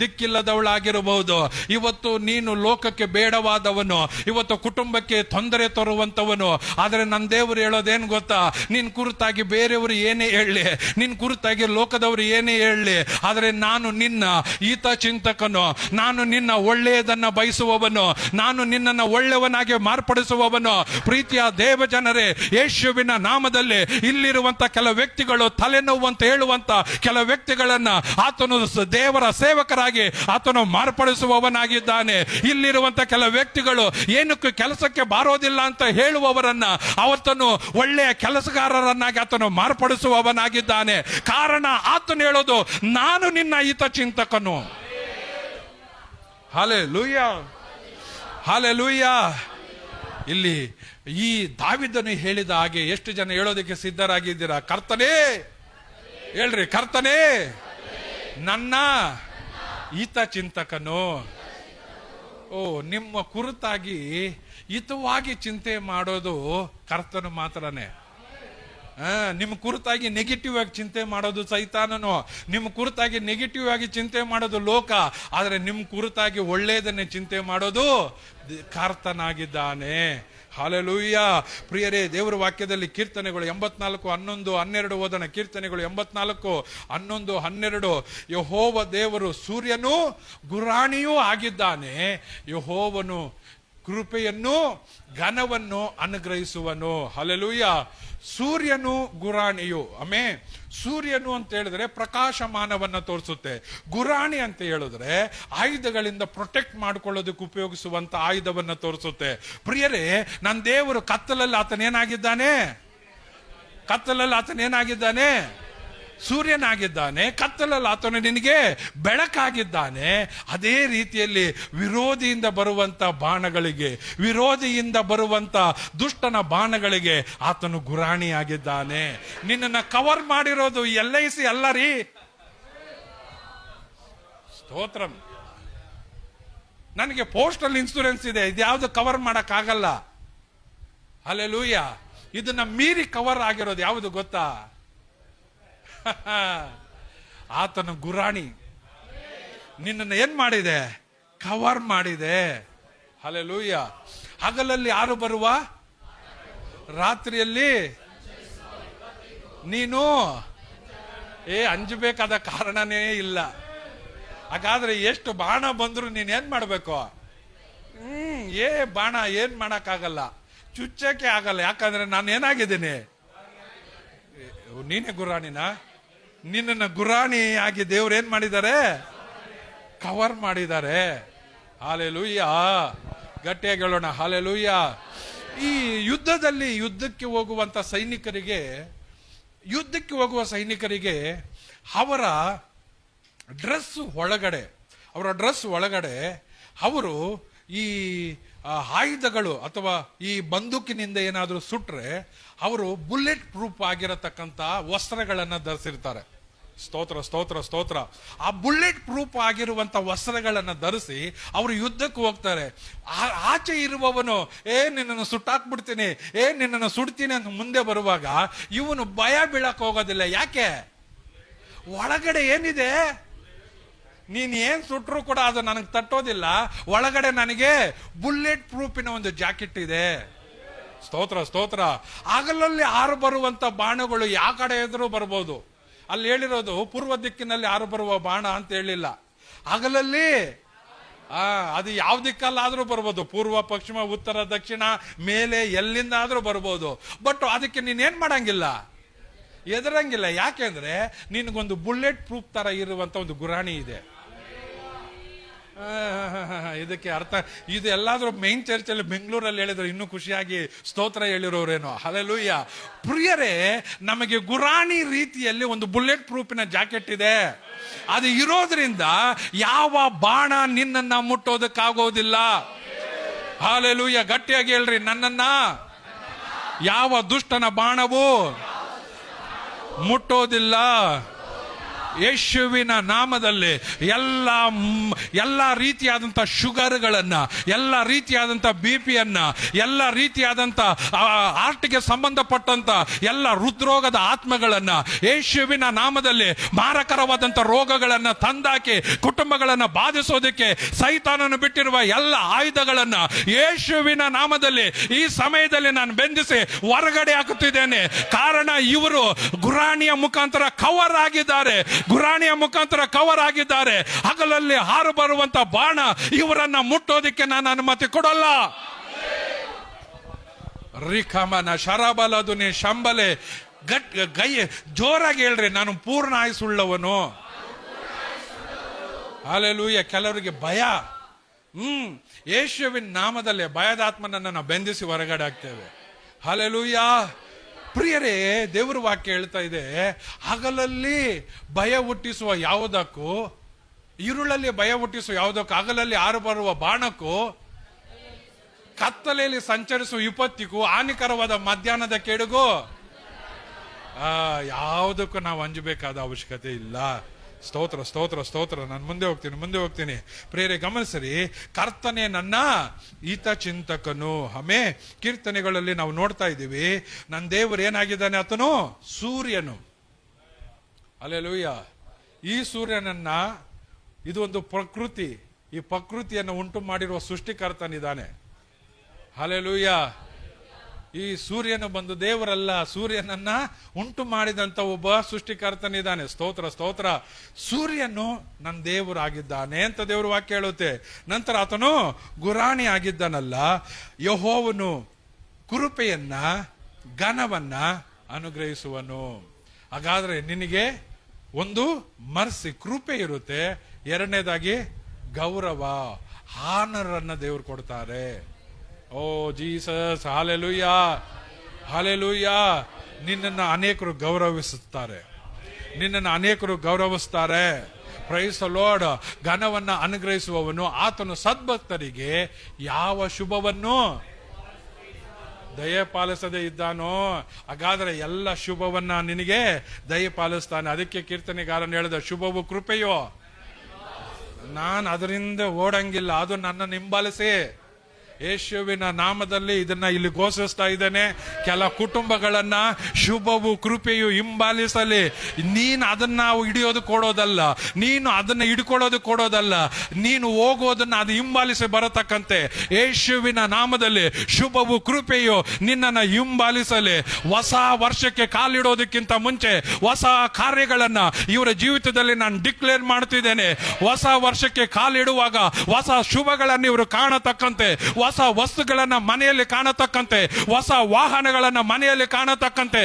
ದಿಕ್ಕಿಲ್ಲದವಳಾಗಿರಬಹುದು, ಇವತ್ತು ನೀನು ಲೋಕಕ್ಕೆ ಬೇಡವಾದವನು, ಇವತ್ತು ಕುಟುಂಬಕ್ಕೆ ತೊಂದರೆ ತರುವಂತವನು. ಆದರೆ ನನ್ನ ದೇವರು ಹೇಳೋದೇನು ಗೊತ್ತಾ? ನಿನ್ ಕುರಿತಾಗಿ ಬೇರೆಯವರು ಏನೇ ಹೇಳಲಿ, ನಿನ್ ಕುರಿತಾಗಿ ಲೋಕದವರು ಏನೇ ಹೇಳಲಿ, ಆದರೆ ನಾನು ನಿನ್ನ ಹಿತಚಿಂತಕನು, ನಾನು ನಿನ್ನ ಒಳ್ಳೆಯದನ್ನ ಬಯಸುವವನು, ನಾನು ನಿನ್ನನ್ನು ಒಳ್ಳೆಯವನಾಗಿ ಮಾರ್ಪಡಿಸುವವನು. ಪ್ರೀತಿಯ ದೇವ ಜನರೇ, ಯೇಸುವಿನ ನಾಮದಲ್ಲಿ ಇಲ್ಲಿರುವಂತ ಕೆಲ ವ್ಯಕ್ತಿಗಳು ತಲೆನೋವು ಅಂತ ಹೇಳುವಂತ ಕೆಲ ವ್ಯಕ್ತಿಗಳನ್ನ ಆತನು ದೇವರ ಸೇವಕರಾಗಿ ಆತನು ಮಾರ್ಪಡಿಸುವವನಾಗಿದ್ದಾನೆ. ಇಲ್ಲಿರುವಂತ ಕೆಲ ವ್ಯಕ್ತಿಗಳು ಏನಕ್ಕೆ ಕೆಲಸಕ್ಕೆ ಬಾರೋದಿಲ್ಲ ಅಂತ ಹೇಳುವವರನ್ನ ಆತನು ಒಳ್ಳೆಯ ಕೆಲಸಗಾರರನ್ನಾಗಿ ಆತನು ಮಾರ್ಪಡಿಸುವವನಾಗಿದ್ದಾನೆ. ಕಾರಣ ಆತನು ಹೇಳೋದು, ನಾನು ನಿನ್ನ ಹಿತಚಿಂತಕನು. Hallelujah, hallelujah. ಇಲ್ಲಿ ಈ ದಾವಿದನು ಹೇಳಿದ ಹಾಗೆ ಎಷ್ಟು ಜನ ಹೇಳೋದಕ್ಕೆ ಸಿದ್ಧರಾಗಿದ್ದೀರಾ? ಕರ್ತನೇ ಹೇಳ್ರಿ, ಕರ್ತನೇ ನನ್ನ ಹಿತಚಿಂತಕನು. ಓ, ನಿಮ್ಮ ಕುರಿತಾಗಿ ಹಿತವಾಗಿ ಚಿಂತೆ ಮಾಡೋದು ಕರ್ತನು ಮಾತ್ರನೇ. ನಿಮ್ಮ ಕುರಿತಾಗಿ ನೆಗೆಟಿವ್ ಆಗಿ ಚಿಂತೆ ಮಾಡೋದು ಸೈತಾನನು, ನಿಮ್ಮ ಕುರಿತಾಗಿ ನೆಗೆಟಿವ್ ಆಗಿ ಚಿಂತೆ ಮಾಡೋದು ಲೋಕ. ಆದರೆ ನಿಮ್ಮ ಕುರಿತಾಗಿ ಒಳ್ಳೆಯದನ್ನೇ ಚಿಂತೆ ಮಾಡೋದು ಕರ್ತನಾಗಿದ್ದಾನೆ. ಹಲ್ಲೆಲೂಯ. ಪ್ರಿಯರೇ, ದೇವರ ವಾಕ್ಯದಲ್ಲಿ ಕೀರ್ತನೆಗಳು 84:11-12 ಓದೋಣ. ಕೀರ್ತನೆಗಳು 84:11-12. ಯೆಹೋವ ದೇವರು ಸೂರ್ಯನೂ ಗುರಾಣಿಯೂ ಆಗಿದ್ದಾನೆ. ಯೆಹೋವನು ಕೃಪೆಯನ್ನು ಘನವನ್ನು ಅನುಗ್ರಹಿಸುವನು. ಹಲ್ಲೆಲೂಯ. ಸೂರ್ಯನು ಗುರಾಣಿಯು. ಸೂರ್ಯನು ಅಂತ ಹೇಳಿದ್ರೆ ಪ್ರಕಾಶಮಾನವನ್ನ ತೋರಿಸುತ್ತೆ. ಗುರಾಣಿ ಅಂತ ಹೇಳಿದ್ರೆ ಆಯುಧಗಳಿಂದ ಪ್ರೊಟೆಕ್ಟ್ ಮಾಡ್ಕೊಳ್ಳೋದಕ್ಕೆ ಉಪಯೋಗಿಸುವಂತ ಆಯುಧವನ್ನ ತೋರಿಸುತ್ತೆ. ಪ್ರಿಯರೇ, ನನ್ನ ದೇವರು ಕತ್ತಲಲ್ಲಿ ಆತನೇನಾಗಿದ್ದಾನೆ? ಕತ್ತಲಲ್ಲಿ ಆತನೇನಾಗಿದ್ದಾನೆ? ಸೂರ್ಯನಾಗಿದ್ದಾನೆ. ಕತ್ತಲಲ್ಲಿ ಆತನು ನಿನಗೆ ಬೆಳಕಾಗಿದ್ದಾನೆ. ಅದೇ ರೀತಿಯಲ್ಲಿ ವಿರೋಧಿಯಿಂದ ಬರುವಂತ ಬಾಣಗಳಿಗೆ, ವಿರೋಧಿಯಿಂದ ಬರುವಂತ ದುಷ್ಟನ ಬಾಣಗಳಿಗೆ ಆತನು ಗುರಾಣಿಯಾಗಿದ್ದಾನೆ. ನಿನ್ನನ್ನು ಕವರ್ ಮಾಡಿರೋದು LIC ಅಲ್ಲ ರೀ. ಸ್ತೋತ್ರ. ನನಗೆ ಪೋಸ್ಟಲ್ ಇನ್ಶೂರೆನ್ಸ್ ಇದೆ, ಇದ್ಯಾವುದು ಕವರ್ ಮಾಡಕ್ ಆಗಲ್ಲ. ಹಲ್ಲೆಲೂಯ. ಇದನ್ನ ಮೀರಿ ಕವರ್ ಆಗಿರೋದು ಯಾವುದು ಗೊತ್ತಾ? ಆತನ ಗುರಾಣಿ ನಿನ್ನನ್ನು ಏನ್ ಮಾಡಿದೆ? ಕವರ್ ಮಾಡಿದೆ. ಹಲ್ಲೆಲೂಯ. ಹಗಲಲ್ಲಿ ಯಾರು ಬರುವ, ರಾತ್ರಿಯಲ್ಲಿ ನೀನು ಅಂಜಬೇಕಾದ ಕಾರಣನೇ ಇಲ್ಲ. ಹಾಗಾದ್ರೆ ಎಷ್ಟು ಬಾಣ ಬಂದ್ರು ನೀನ್ ಏನ್ ಮಾಡ್ಬೇಕು? ಬಾಣ ಏನ್ ಮಾಡಕ್ಕಾಗಲ್ಲ, ಚುಚ್ಚಕ್ಕೆ ಆಗಲ್ಲ. ಯಾಕಂದ್ರೆ ನಾನು ಏನಾಗಿದ್ದೀನಿ? ನೀನೇ ಗುರಾಣಿನ. ನಿನ್ನ ಗುರಾಣಿ ಆಗಿ ದೇವ್ರು ಏನ್ ಮಾಡಿದ್ದಾರೆ? ಕವರ್ ಮಾಡಿದ್ದಾರೆ. ಹಾಲೆಲೂಯ್ಯ, ಗಟ್ಟಿಯಾಗಿ ಹೇಳೋಣ ಹಾಲೆಲೂಯ್ಯ. ಈ ಯುದ್ಧಕ್ಕೆ ಹೋಗುವ ಸೈನಿಕರಿಗೆ ಅವರ ಡ್ರೆಸ್ ಒಳಗಡೆ ಅವರು ಈ ಆಯುಧಗಳು ಅಥವಾ ಈ ಬಂದೂಕಿನಿಂದ ಏನಾದರೂ ಸುಟ್ರೆ ಅವರು ಬುಲೆಟ್ ಪ್ರೂಫ್ ಆಗಿರತಕ್ಕಂತ ವಸ್ತ್ರಗಳನ್ನ ಧರಿಸಿರ್ತಾರೆ. ಸ್ತೋತ್ರ ಸ್ತೋತ್ರ ಸ್ತೋತ್ರ. ಆ ಬುಲೆಟ್ ಪ್ರೂಫ್ ಆಗಿರುವಂತ ವಸ್ತ್ರಗಳನ್ನ ಧರಿಸಿ ಅವರು ಯುದ್ಧಕ್ಕೆ ಹೋಗ್ತಾರೆ. ಆಚೆ ಇರುವವನು ನಿನ್ನನ್ನು ಸುಟ್ಟಾಕ್ಬಿಡ್ತೀನಿ, ನಿನ್ನನ್ನು ಸುಡ್ತೀನಿ ಅಂತ ಮುಂದೆ ಬರುವಾಗ ಇವನು ಭಯ ಬೀಳಕ್ ಹೋಗೋದಿಲ್ಲ. ಯಾಕೆ? ಒಳಗಡೆ ಏನಿದೆ? ನೀನ್ ಏನ್ ಸುಟ್ರು ಕೂಡ ಅದು ನನಗೆ ತಟ್ಟೋದಿಲ್ಲ. ಒಳಗಡೆ ನನಗೆ ಬುಲೆಟ್ ಪ್ರೂಫಿನ ಒಂದು ಜಾಕೆಟ್ ಇದೆ. ಸ್ತೋತ್ರ ಸ್ತೋತ್ರ. ಹಗಲಲ್ಲಿ ಹಾರು ಬರುವಂತ ಬಾಣಗಳು ಯಾವ ಕಡೆ ಎದುರು ಬರ್ಬೋದು. ಅಲ್ಲಿ ಹೇಳಿರೋದು ಪೂರ್ವ ದಿಕ್ಕಿನಲ್ಲಿ ಹಾರು ಬರುವ ಬಾಣ ಅಂತ ಹೇಳಿಲ್ಲ. ಹಗಲಲ್ಲಿ ಅದು ಯಾವ ದಿಕ್ಕಲ್ಲಾದ್ರೂ ಬರ್ಬೋದು. ಪೂರ್ವ, ಪಶ್ಚಿಮ, ಉತ್ತರ, ದಕ್ಷಿಣ, ಮೇಲೆ ಎಲ್ಲಿಂದ ಆದ್ರೂ ಬರ್ಬೋದು. ಬಟ್ ಅದಕ್ಕೆ ನೀನೇನ್ ಮಾಡಂಗಿಲ್ಲ, ಎದುರಂಗಿಲ್ಲ. ಯಾಕೆಂದ್ರೆ ನಿನಗೊಂದು ಬುಲೆಟ್ ಪ್ರೂಫ್ ತರ ಇರುವಂತ ಒಂದು ಗುರಾಣಿ ಇದೆ. ಇದಕ್ಕೆ ಅರ್ಥ ಇದು ಎಲ್ಲಾದ್ರೂ ಮೈನ್ ಚರ್ಚಲ್ಲಿ ಬೆಂಗಳೂರಲ್ಲಿ ಹೇಳಿದ್ರು ಇನ್ನೂ ಖುಷಿಯಾಗಿ ಸ್ತೋತ್ರ ಹೇಳಿರೋರೇನೋ. ಹಲ್ಲೆಲೂಯಾ. ಪ್ರಿಯರೇ, ನಮಗೆ ಗುರಾಣಿ ರೀತಿಯಲ್ಲಿ ಒಂದು ಬುಲೆಟ್ ಪ್ರೂಫಿನ ಜಾಕೆಟ್ ಇದೆ. ಅದು ಇರೋದ್ರಿಂದ ಯಾವ ಬಾಣ ನಿನ್ನನ್ನ ಮುಟ್ಟೋದಕ್ಕಾಗೋದಿಲ್ಲ. ಹಲ್ಲೆಲೂಯಾ. ಗಟ್ಟಿಯಾಗಿ ಹೇಳ್ರಿ, ನನ್ನನ್ನ ಯಾವ ದುಷ್ಟನ ಬಾಣವು ಮುಟ್ಟೋದಿಲ್ಲ. ಯೇಸುವಿನ ನಾಮದಲ್ಲಿ ಎಲ್ಲ ರೀತಿಯಾದಂಥ ಶುಗರ್ಗಳನ್ನ, ಎಲ್ಲ ರೀತಿಯಾದಂಥ BP-ಯನ್ನ, ಎಲ್ಲ ರೀತಿಯಾದಂಥ ಹಾರ್ಟ್ಗೆ ಸಂಬಂಧಪಟ್ಟಂತ ಎಲ್ಲ ಹೃದ್ರೋಗದ ಆತ್ಮಗಳನ್ನ ಯೇಸುವಿನ ನಾಮದಲ್ಲಿ ಮಾರಕರವಾದಂಥ ರೋಗಗಳನ್ನ ತಂದಾಕಿ ಕುಟುಂಬಗಳನ್ನ ಬಾಧಿಸೋದಕ್ಕೆ ಸೈತಾನನು ಬಿಟ್ಟಿರುವ ಎಲ್ಲ ಆಯುಧಗಳನ್ನ ಯೇಸುವಿನ ನಾಮದಲ್ಲಿ ಈ ಸಮಯದಲ್ಲಿ ನಾನು ಬೆಂದಿಸಿ ಹೊರಗಡೆ ಹಾಕುತ್ತಿದ್ದೇನೆ. ಕಾರಣ ಇವರು ಗುರಾಣಿಯ ಮುಖಾಂತರ ಕವರ್ ಆಗಿದ್ದಾರೆ. ಹಗಲಲ್ಲಿ ಹಾರು ಬರುವಂತ ಬಾಣ ಇವರನ್ನ ಮುಟ್ಟೋದಿಕ್ಕೆ ನಾನು ಅನುಮತಿ ಕೊಡಲ್ಲ. ರಿಖಮನ ಶರಬಲದುನಿ ಶಂಬಲೆ ಗೈ ಜೋರಾಗಿ ಹೇಳ್ರಿ, ನಾನು ಪೂರ್ಣ ಆಯುಸುಳ್ಳವನು. ಹಲ್ಲೆಲೂಯಾ. ಕೆಲವರಿಗೆ ಭಯ. ಯೇಸುವಿನ ನಾಮದಲ್ಲಿ ಭಯದಾತ್ಮನನ್ನ ನಾವು ಬೆಂದಿಸಿ ಹೊರಗಡೆ ಆಗ್ತೇವೆ. ಹಲ್ಲೆಲೂಯಾ. ಪ್ರಿಯರೇ, ದೇವರ ವಾಕ್ಯ ಹೇಳ್ತಾ ಇದೆ, ಹಗಲಲ್ಲಿ ಭಯ ಹುಟ್ಟಿಸುವ ಯಾವುದಕ್ಕೂ, ഇരുಳಲ್ಲಿ ಭಯ ಹುಟ್ಟಿಸುವ ಯಾವುದಕ್ಕೂ, ಹಗಲಲ್ಲಿ ಹಾರು ಬರುವ ಬಾಣಕ್ಕೂ, ಕತ್ತಲೆಯಲ್ಲಿ ಸಂಚರಿಸುವ ವಿಪತ್ತಿಗೂ, ಹಾನಿಕರವಾದ ಮಧ್ಯಾಹ್ನದ ಕೇಡುಗೂ ಯಾವುದಕ್ಕೂ ನಾವು ಅಂಜಬೇಕಾದ ಅವಶ್ಯಕತೆ ಇಲ್ಲ. ಸ್ತೋತ್ರ ಸ್ತೋತ್ರ ಸ್ತೋತ್ರ. ನಾನು ಮುಂದೆ ಹೋಗ್ತೀನಿ. ಪ್ರೇರೆ ಗಮನಿಸರಿ, ಕರ್ತನೆ ನನ್ನ ಹಿತಚಿಂತಕನು. ಕೀರ್ತನೆಗಳಲ್ಲಿ ನಾವು ನೋಡ್ತಾ ಇದ್ದೀವಿ, ನನ್ನ ದೇವರು ಏನಾಗಿದ್ದಾನೆ? ಆತನು ಸೂರ್ಯನು. ಹಲ್ಲೆಲೂಯಾ. ಈ ಸೂರ್ಯನನ್ನ, ಇದು ಒಂದು ಪ್ರಕೃತಿ, ಈ ಪ್ರಕೃತಿಯನ್ನು ಉಂಟು ಮಾಡಿರುವ ಸೃಷ್ಟಿಕರ್ತನಿದ್ದಾನೆ. ಹಲ್ಲೆಲೂಯಾ. ಈ ಸೂರ್ಯನು ಬಂದು ದೇವರಲ್ಲ, ಸೂರ್ಯನನ್ನ ಉಂಟು ಮಾಡಿದಂತ ಒಬ್ಬ ಸೃಷ್ಟಿಕರ್ತನಿದ್ದಾನೆ. ಸ್ತೋತ್ರ ಸ್ತೋತ್ರ. ಸೂರ್ಯನು ನನ್ನ ದೇವರಾಗಿದ್ದಾನೆ ಅಂತ ದೇವರ ವಾಕ್ಯ ಹೇಳುತ್ತೆ. ನಂತರ ಆತನು ಗುರಾಣಿ ಆಗಿದ್ದಾನಲ್ಲ, ಯೆಹೋವನು ಕೃಪೆಯನ್ನ, ಘನವನ್ನ ಅನುಗ್ರಹಿಸುವನು. ಹಾಗಾದ್ರೆ ನಿನಗೆ ಒಂದು ಮರ್ಸಿ, ಕೃಪೆ ಇರುತ್ತೆ. ಎರಡನೇದಾಗಿ ಗೌರವ, ಆನರನ್ನ ದೇವರು ಕೊಡ್ತಾರೆ. ಓ ಜೀಸಸ್, ಹಲ್ಲೆಲೂಯಾ ಹಲ್ಲೆಲೂಯಾ. ನಿನ್ನನ್ನು ಅನೇಕರು ಗೌರವಿಸ್ತಾರೆ. Praise the Lord. ಘನವನ್ನ ಅನುಗ್ರಹಿಸುವವನು ಆತನು ಸದ್ಭಕ್ತರಿಗೆ ಯಾವ ಶುಭವನ್ನು ದಯಪಾಲಿಸದೇ ಇದ್ದಾನೋ, ಹಾಗಾದ್ರೆ ಎಲ್ಲ ಶುಭವನ್ನ ನಿನಗೆ ದಯಪಾಲಿಸ್ತಾನೆ. ಅದಕ್ಕೆ ಕೀರ್ತನೆಗಾರನ್ ಹೇಳಿದ, ಶುಭವು ಕೃಪೆಯೋ, ನಾನು ಅದರಿಂದ ಓಡಂಗಿಲ್ಲ, ಅದು ನನ್ನ ಹಿಂಬಾಲಿಸಿ. ಯೇಸುವಿನ ನಾಮದಲ್ಲಿ ಇದನ್ನ ಇಲ್ಲಿ ಘೋಷಿಸ್ತಾ ಇದ್ದೇನೆ. ಕೆಲ ಕುಟುಂಬಗಳನ್ನ ಶುಭವು ಕೃಪೆಯು ಹಿಂಬಾಲಿಸಲಿ. ನೀನು ಅದನ್ನ ಹಿಡಿಯೋದು ಕೊಡೋದಲ್ಲ, ನೀನು ಅದನ್ನ ಹಿಡ್ಕೊಳ್ಳೋದು ಕೊಡೋದಲ್ಲ, ನೀನು ಹೋಗೋದನ್ನ ಅದು ಹಿಂಬಾಲಿಸಿ ಬರತಕ್ಕಂತೆ ಯೇಸುವಿನ ನಾಮದಲ್ಲಿ ಶುಭವು ಕೃಪೆಯು ನಿನ್ನನ್ನು ಹಿಂಬಾಲಿಸಲಿ. ಹೊಸ ವರ್ಷಕ್ಕೆ ಕಾಲಿಡೋದಕ್ಕಿಂತ ಮುಂಚೆ ಹೊಸ ಕಾರ್ಯಗಳನ್ನ ಇವರ ಜೀವಿತದಲ್ಲಿ ನಾನು ಡಿಕ್ಲೇರ್ ಮಾಡ್ತಿದ್ದೇನೆ. ಹೊಸ ವರ್ಷಕ್ಕೆ ಕಾಲಿಡುವಾಗ ಹೊಸ ಶುಭಗಳನ್ನು ಇವರು ಕಾಣತಕ್ಕಂತೆ, ಹೊಸ ವಸ್ತುಗಳನ್ನ ಮನೆಯಲ್ಲಿ ಕಾಣತಕ್ಕಂತೆ, ಹೊಸ ವಾಹನಗಳನ್ನ ಮನೆಯಲ್ಲಿ ಕಾಣತಕ್ಕಂತೆ,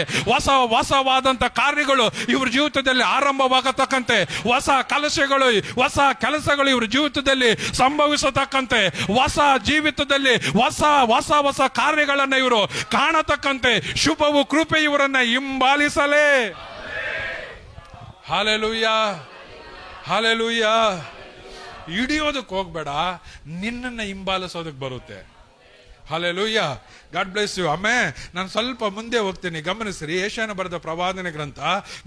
ಹೊಸವಾದಂತ ಕಾರ್ಯಗಳು ಇವ್ರ ಜೀವಿತದಲ್ಲಿ ಆರಂಭವಾಗತಕ್ಕಂತೆ, ಹೊಸ ಹೊಸ ಕೆಲಸಗಳು ಇವ್ರ ಜೀವಿತದಲ್ಲಿ ಸಂಭವಿಸತಕ್ಕಂತೆ, ಹೊಸ ಜೀವಿತದಲ್ಲಿ ಹೊಸ ಕಾರ್ಯಗಳನ್ನ ಇವರು ಕಾಣತಕ್ಕಂತೆ ಶುಭವು ಕೃಪೆ ಇವರನ್ನ ಹಿಂಬಾಲಿಸಲೇ. Hallelujah, hallelujah. ಹಿಡಿಯೋದಕ್ಕೆ ಹೋಗ್ಬೇಡ, ನಿನ್ನನ್ನು ಹಿಂಬಾಲಿಸೋದಕ್ಕೆ ಬರುತ್ತೆ. Hallelujah, God bless you. ನಾನು ಸ್ವಲ್ಪ ಮುಂದೆ ಹೋಗ್ತೀನಿ, ಗಮನಿಸ್ರಿ. ಯೆಶಾಯನ ಬರೆದ ಪ್ರವಾದನೆ ಗ್ರಂಥ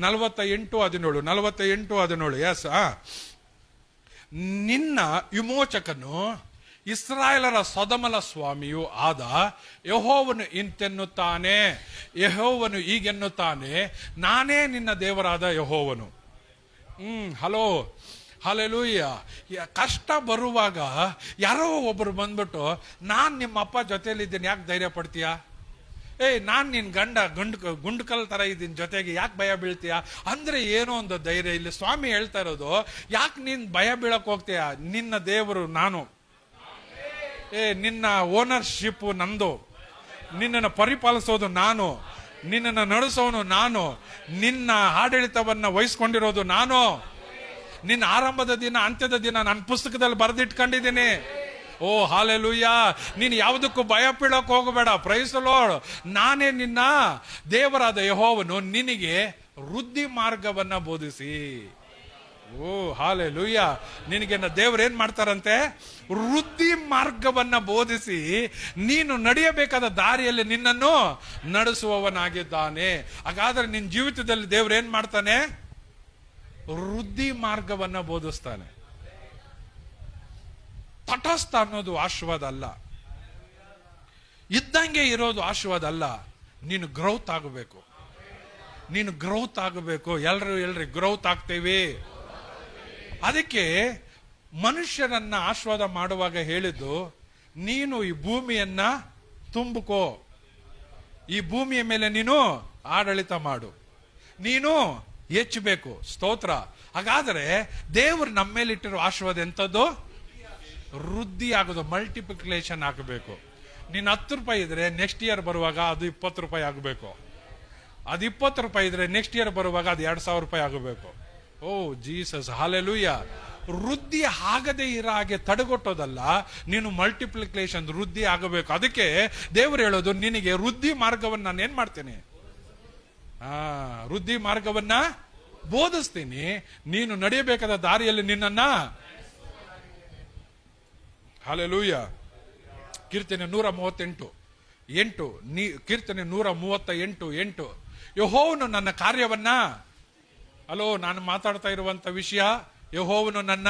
48:17. ಎಸ್, ನಿನ್ನ ವಿಮೋಚಕನು ಇಸ್ರಾಯೇಲರ ಸೊದಮಲ ಸ್ವಾಮಿಯೂ ಆದ ಯೆಹೋವನು ಇಂತೆನ್ನುತ್ತಾನೆ, ಯೆಹೋವನು ಹೀಗೆನ್ನುತ್ತಾನೆ, ನಾನೇ ನಿನ್ನ ದೇವರಾದ ಯೆಹೋವನು. Hello, hallelujah. ಕಷ್ಟ ಬರುವಾಗ ಯಾರೋ ಒಬ್ರು ಬಂದ್ಬಿಟ್ಟು, ನಾನ್ ನಿಮ್ಮ ಅಪ್ಪ ಜೊತೆಲಿದ್ದೀನಿ, ಯಾಕೆ ಧೈರ್ಯ ಪಡ್ತೀಯಾ? ನಾನ್ ನಿನ್ ಗುಂಡ್ಕಲ್ ತರ ಇದ್ದೀನಿ, ಜೊತೆಗೆ ಯಾಕೆ ಭಯ ಬೀಳ್ತೀಯ ಅಂದ್ರೆ ಏನೋ ಒಂದು ಧೈರ್ಯ. ಇಲ್ಲಿ ಸ್ವಾಮಿ ಹೇಳ್ತಾ ಇರೋದು, ಯಾಕೆ ನೀನ್ ಭಯ ಬೀಳಕ್ ಹೋಗ್ತೀಯ? ನಿನ್ನ ದೇವರು ನಾನು, ನಿನ್ನ ಓನರ್ಶಿಪ್ ನಂದು, ನಿನ್ನನ್ನು ಪರಿಪಾಲಿಸೋದು ನಾನು, ನಿನ್ನನ್ನು ನಡೆಸೋನು ನಾನು, ನಿನ್ನ ಆಡಳಿತವನ್ನ ವಹಿಸ್ಕೊಂಡಿರೋದು ನಾನು, ನಿನ್ನ ಆರಂಭದ ದಿನ ಅಂತ್ಯದ ದಿನ ನನ್ನ ಪುಸ್ತಕದಲ್ಲಿ ಬರೆದಿಟ್ಕೊಂಡಿದ್ದೀನಿ. ಓ ಹಲ್ಲೆಲೂಯಾ. ನೀನು ಯಾವುದಕ್ಕೂ ಭಯ ಬೀಳಕ್ ಹೋಗಬೇಡ. Praise the Lord. ನಾನೇ ನಿನ್ನ ದೇವರಾದ ಯೆಹೋವನು, ನಿನಗೆ ವೃದ್ಧಿ ಮಾರ್ಗವನ್ನ ಬೋಧಿಸಿ. ಓ ಹಲ್ಲೆಲೂಯಾ. ನಿನಗೆ ದೇವರು ಏನ್ ಮಾಡ್ತಾರಂತೆ? ವೃದ್ಧಿ ಮಾರ್ಗವನ್ನ ಬೋಧಿಸಿ ನೀನು ನಡೆಯಬೇಕಾದ ದಾರಿಯಲ್ಲಿ ನಿನ್ನನ್ನು ನಡೆಸುವವನಾಗಿದ್ದಾನೆ. ಹಾಗಾದ್ರೆ ನಿನ್ನ ಜೀವಿತದಲ್ಲಿ ದೇವರು ಏನ್ ಮಾಡ್ತಾನೆ? ವೃದ್ಧಿ ಮಾರ್ಗವನ್ನ ಬೋಧಿಸ್ತಾನೆ. ತಟಸ್ಥ ಅನ್ನೋದು ಆಶೀರ್ವಾದ ಅಲ್ಲ, ಇದ್ದಂಗೆ ಇರೋದು ಆಶೀರ್ವಾದ ಅಲ್ಲ. ನೀನು ಗ್ರೌತ್ ಆಗಬೇಕು, ನೀನು ಗ್ರೌತ್ ಆಗಬೇಕು. ಎಲ್ರಿ ಗ್ರೌತ್ ಆಗ್ತೇವೆ. ಅದಕ್ಕೆ ಮನುಷ್ಯರನ್ನ ಆಶೀರ್ವಾದ ಮಾಡುವಾಗ ಹೇಳಿದ್ದು, ನೀನು ಈ ಭೂಮಿಯನ್ನ ತುಂಬುಕೋ, ಈ ಭೂಮಿಯ ಮೇಲೆ ನೀನು ಆಡಳಿತ ಮಾಡು, ನೀನು ಹೆಚ್ಚಬೇಕು. ಸ್ತೋತ್ರ. ಹಾಗಾದ್ರೆ ದೇವರು ನಮ್ಮ ಮೇಲೆ ಇಟ್ಟಿರೋ ಆಶೀರ್ವಾದ ಎಂಥದ್ದು? ವೃದ್ಧಿ ಆಗೋದು, ಮಲ್ಟಿಪ್ಲಿಕೇಶನ್ ಆಗಬೇಕು. ನೀನು 10 ರೂಪಾಯಿ ಇದ್ರೆ ನೆಕ್ಸ್ಟ್ ಇಯರ್ ಬರುವಾಗ ಅದು 20 ರೂಪಾಯಿ ಆಗಬೇಕು. ಅದು 20 ರೂಪಾಯಿ ಇದ್ರೆ ನೆಕ್ಸ್ಟ್ ಇಯರ್ ಬರುವಾಗ ಅದು 2000 ರೂಪಾಯಿ ಆಗಬೇಕು. ಓ ಜೀಸಸ್, ಹಲ್ಲೆಲೂಯಾ. ವೃದ್ಧಿ ಆಗದೆ ಇರೋ ಹಾಗೆ ತಡೆಗಟ್ಟೋದಲ್ಲ, ನೀನು ಮಲ್ಟಿಪ್ಲಿಕೇಶನ್ ವೃದ್ಧಿ ಆಗಬೇಕು. ಅದಕ್ಕೆ ದೇವರು ಹೇಳೋದು, ನಿನಗೆ ವೃದ್ಧಿ ಮಾರ್ಗವನ್ನ ನಾನು ಏನ್ ಮಾಡ್ತೇನೆ? ವೃದ್ಧಿ ಮಾರ್ಗವನ್ನ ಬೋಧಿಸ್ತೀನಿ. ನೀನು ನಡೆಯಬೇಕಾದ ದಾರಿಯಲ್ಲಿ ನಿನ್ನನ್ನ. ಹಲ್ಲೆಲೂಯಾ. ಕೀರ್ತನೆ 138:8. ಕೀರ್ತನೆ 138:8. ಯೆಹೋವನು ನನ್ನ ಕಾರ್ಯವನ್ನ, ನಾನು ಮಾತಾಡ್ತಾ ಇರುವಂತ ವಿಷಯ, ಯೆಹೋವನು ನನ್ನ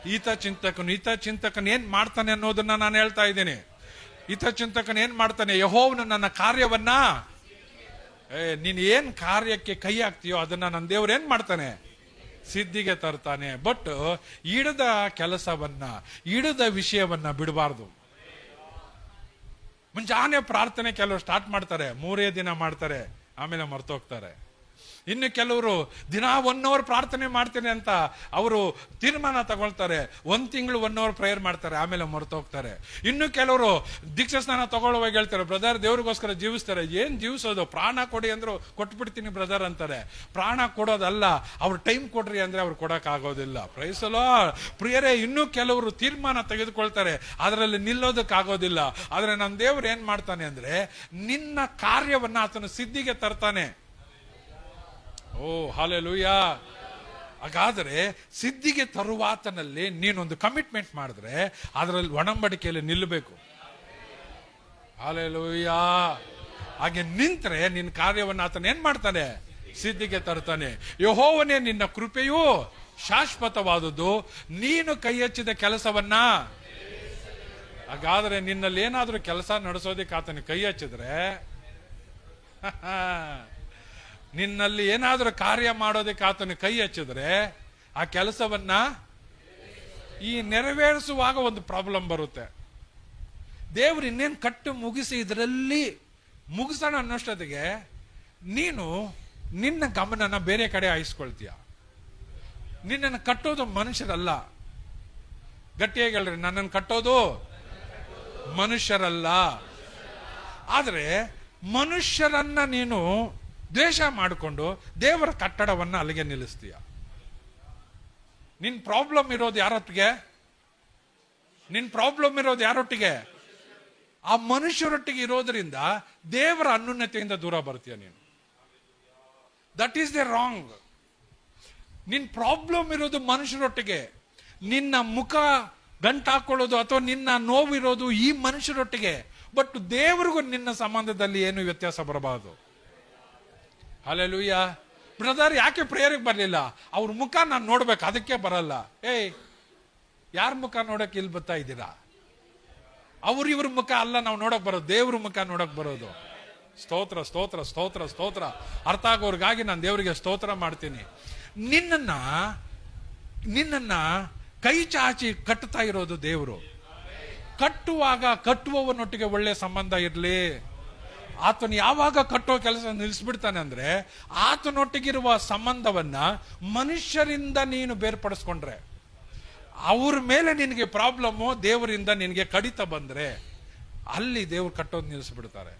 ಹಿತಚಿಂತಕನು ಏನ್ ಮಾಡ್ತಾನೆ ಅನ್ನೋದನ್ನ ನಾನು ಹೇಳ್ತಾ ಇದ್ದೇನೆ. ಹಿತಚಿಂತಕನು ಏನ್ ಮಾಡ್ತಾನೆ? ಯೆಹೋವನು ನನ್ನ ಕಾರ್ಯವನ್ನ, ನೀನ್ ಏನ್ ಕಾರ್ಯಕ್ಕೆ ಕೈ ಹಾಕ್ತೀಯೋ ಅದನ್ನ ನನ್ನ ದೇವ್ರು ಏನ್ ಮಾಡ್ತಾನೆ? ಸಿದ್ಧಿಗೆ ತರ್ತಾನೆ. ಬಟ್ ಹಿಡಿದ ಕೆಲಸವನ್ನ, ಹಿಡಿದ ವಿಷಯವನ್ನ ಬಿಡಬಾರ್ದು. ಮುಂಜಾನೆ ಪ್ರಾರ್ಥನೆ ಕೆಲವರು ಸ್ಟಾರ್ಟ್ ಮಾಡ್ತಾರೆ, 3 ದಿನ ಮಾಡ್ತಾರೆ, ಆಮೇಲೆ ಮರ್ತೋಗ್ತಾರೆ. ಇನ್ನು ಕೆಲವರು ದಿನ 1 hour ಪ್ರಾರ್ಥನೆ ಮಾಡ್ತೇನೆ ಅಂತ ಅವರು ತೀರ್ಮಾನ ತಗೊಳ್ತಾರೆ, 1 ತಿಂಗಳು 1 hour ಪ್ರೇಯರ್ ಮಾಡ್ತಾರೆ, ಆಮೇಲೆ ಮರ್ತೋಗ್ತಾರೆ. ಇನ್ನು ಕೆಲವರು ದೀಕ್ಷಾ ಸ್ನಾನ ತಗೊಳ್ಳುವಾಗ ಹೇಳ್ತಾರೆ, ಬ್ರದರ್ ದೇವ್ರಿಗೋಸ್ಕರ ಜೀವಿಸ್ತಾರೆ. ಏನ್ ಜೀವಿಸೋದು? ಪ್ರಾಣ ಕೊಡಿ ಅಂದ್ರು ಕೊಟ್ಬಿಡ್ತೀನಿ ಬ್ರದರ್ ಅಂತಾರೆ. ಪ್ರಾಣ ಕೊಡೋದಲ್ಲ, ಅವ್ರು ಟೈಮ್ ಕೊಡ್ರಿ ಅಂದ್ರೆ ಅವ್ರು ಕೊಡಕ್ ಆಗೋದಿಲ್ಲ. Praise the Lord. ಪ್ರಿಯರೇ, ಇನ್ನು ಕೆಲವರು ತೀರ್ಮಾನ ತೆಗೆದುಕೊಳ್ತಾರೆ, ಅದರಲ್ಲಿ ನಿಲ್ಲೋದಕ್ಕಾಗೋದಿಲ್ಲ. ಆದ್ರೆ ನನ್ನ ದೇವ್ರು ಏನ್ ಮಾಡ್ತಾನೆ ಅಂದ್ರೆ, ನಿನ್ನ ಕಾರ್ಯವನ್ನ ಆತನು ಸಿದ್ಧಿಗೆ ತರ್ತಾನೆ. ಓ ಹಲ್ಲೆಲೂಯಾ. ಹಾಗಾದ್ರೆ ಸಿದ್ಧಿಗೆ ತರುವಾತನಲ್ಲಿ ನೀನೊಂದು ಕಮಿಟ್ಮೆಂಟ್ ಮಾಡಿದ್ರೆ ಅದರಲ್ಲಿ ಒಡಂಬಡಿಕೆಯಲ್ಲಿ ನಿಲ್ಲಬೇಕು. ಹಲ್ಲೆಲೂಯಾ. ಹಾಗೆ ನಿಂತ್ರೆ ನಿನ್ನ ಕಾರ್ಯವನ್ನು ಆತನ ಏನ್ ಮಾಡ್ತಾನೆ? ಸಿದ್ಧಿಗೆ ತರ್ತಾನೆ. ಯೆಹೋವನೇ ನಿನ್ನ ಕೃಪೆಯು ಶಾಶ್ವತವಾದುದು, ನೀನು ಕೈ ಹಚ್ಚಿದ ಕೆಲಸವನ್ನ ಹಾಗಾದ್ರೆ ನಿನ್ನಲ್ಲಿ ಏನಾದ್ರೂ ಕೆಲಸ ನಡೆಸೋದಕ್ಕೆ ಆತನ ಕೈ ಹಚ್ಚಿದ್ರೆ, ನಿನ್ನಲ್ಲಿ ಏನಾದ್ರೂ ಕಾರ್ಯ ಮಾಡೋದಕ್ಕೆ ಆತನ ಕೈ ಹಚ್ಚಿದ್ರೆ ಆ ಕೆಲಸವನ್ನ ಈ ನೆರವೇರಿಸುವಾಗ ಒಂದು ಪ್ರಾಬ್ಲಮ್ ಬರುತ್ತೆ. ದೇವ್ರು ಇನ್ನೇನು ಕಟ್ಟು ಮುಗಿಸಿ ಇದರಲ್ಲಿ ಮುಗಿಸೋಣ ಅನ್ನೋಷ್ಟೊತ್ತಿಗೆ ನೀನು ನಿನ್ನ ಗಮನನ ಬೇರೆ ಕಡೆ ಹಾಯಿಸ್ಕೊಳ್ತೀಯ. ನಿನ್ನನ್ನು ಕಟ್ಟೋದು ಮನುಷ್ಯರಲ್ಲ. ಗಟ್ಟಿಯಾಗಿ ಹೇಳ್ರಿ, ನನ್ನನ್ನು ಕಟ್ಟೋದು ಮನುಷ್ಯರಲ್ಲ. ಆದ್ರೆ ಮನುಷ್ಯರನ್ನ ನೀನು ದ್ವೇಷ ಮಾಡಿಕೊಂಡು ದೇವರ ಕಟ್ಟಡವನ್ನ ಅಲ್ಲಿಗೆ ನಿಲ್ಲಿಸ್ತೀಯ. ನಿನ್ ಪ್ರಾಬ್ಲಮ್ ಇರೋದು ಯಾರೊಟ್ಟಿಗೆ? ನಿನ್ ಪ್ರಾಬ್ಲಮ್ ಇರೋದು ಯಾರೊಟ್ಟಿಗೆ? ಆ ಮನುಷ್ಯರೊಟ್ಟಿಗೆ ಇರೋದ್ರಿಂದ ದೇವರ ಅನ್ಯೋನ್ಯತೆಯಿಂದ ದೂರ ಬರ್ತೀಯ ನೀನು. That is the wrong. ನಿನ್ ಪ್ರಾಬ್ಲಮ್ ಇರೋದು ಮನುಷ್ಯರೊಟ್ಟಿಗೆ. ನಿನ್ನ ಮುಖ ಗಂಟಾಕೊಳ್ಳೋದು ಅಥವಾ ನಿನ್ನ ನೋವಿರೋದು ಈ ಮನುಷ್ಯರೊಟ್ಟಿಗೆ. ಬಟ್ ದೇವರಿಗೂ ನಿನ್ನ ಸಂಬಂಧದಲ್ಲಿ ಏನು ವ್ಯತ್ಯಾಸ ಬರಬಾರದು. ಹಲ್ಲೆಲೂಯಾ. ಬ್ರದರ್ ಯಾಕೆ ಪ್ರೇಯರ್ಗೆ ಬರಲಿಲ್ಲ? ಅವ್ರ ಮುಖ ನಾನು ನೋಡ್ಬೇಕು, ಅದಕ್ಕೆ ಬರಲ್ಲ. ಏಯ್, ಯಾರ ಮುಖ ನೋಡಕ್ ಇಲ್ಲಿ ಬರ್ತಾ ಇದ್ದೀರಾ? ಇವ್ರ ಮುಖ ಅಲ್ಲ ನಾವು ನೋಡಕ್ ಬರೋದು, ದೇವ್ರ ಮುಖ ನೋಡಕ್ ಬರೋದು. ಸ್ತೋತ್ರ ಸ್ತೋತ್ರ ಸ್ತೋತ್ರ ಸ್ತೋತ್ರ. ಅರ್ಥ ಆಗೋರ್ಗಾಗಿ ನಾನು ದೇವರಿಗೆ ಸ್ತೋತ್ರ ಮಾಡ್ತೀನಿ. ನಿನ್ನನ್ನ ಕೈ ಚಾಚಿ ಕಟ್ಟುತ್ತಾ ಇರೋದು ದೇವರು. ಕಟ್ಟುವಾಗ ಕಟ್ಟುವವನೊಟ್ಟಿಗೆ ಒಳ್ಳೆ ಸಂಬಂಧ ಇರಲಿ. ಆತನು ಯಾವಾಗ ಕಟ್ಟೋ ಕೆಲಸ ನಿಲ್ಲಿಸ್ಬಿಡ್ತಾನೆ ಅಂದ್ರೆ ಆತನೊಟ್ಟಿಗಿರುವ ಸಂಬಂಧವನ್ನ ಮನುಷ್ಯರಿಂದ ನೀನು ಬೇರ್ಪಡಿಸ್ಕೊಂಡ್ರೆ, ಅವ್ರ ಮೇಲೆ ನಿನಗೆ ಪ್ರಾಬ್ಲಮ್ಮು, ದೇವರಿಂದ ನಿನಗೆ ಕಡಿತ ಬಂದ್ರೆ ಅಲ್ಲಿ ದೇವ್ರು ಕಟ್ಟೋದು ನಿಲ್ಲಿಸ್ಬಿಡ್ತಾರೆ.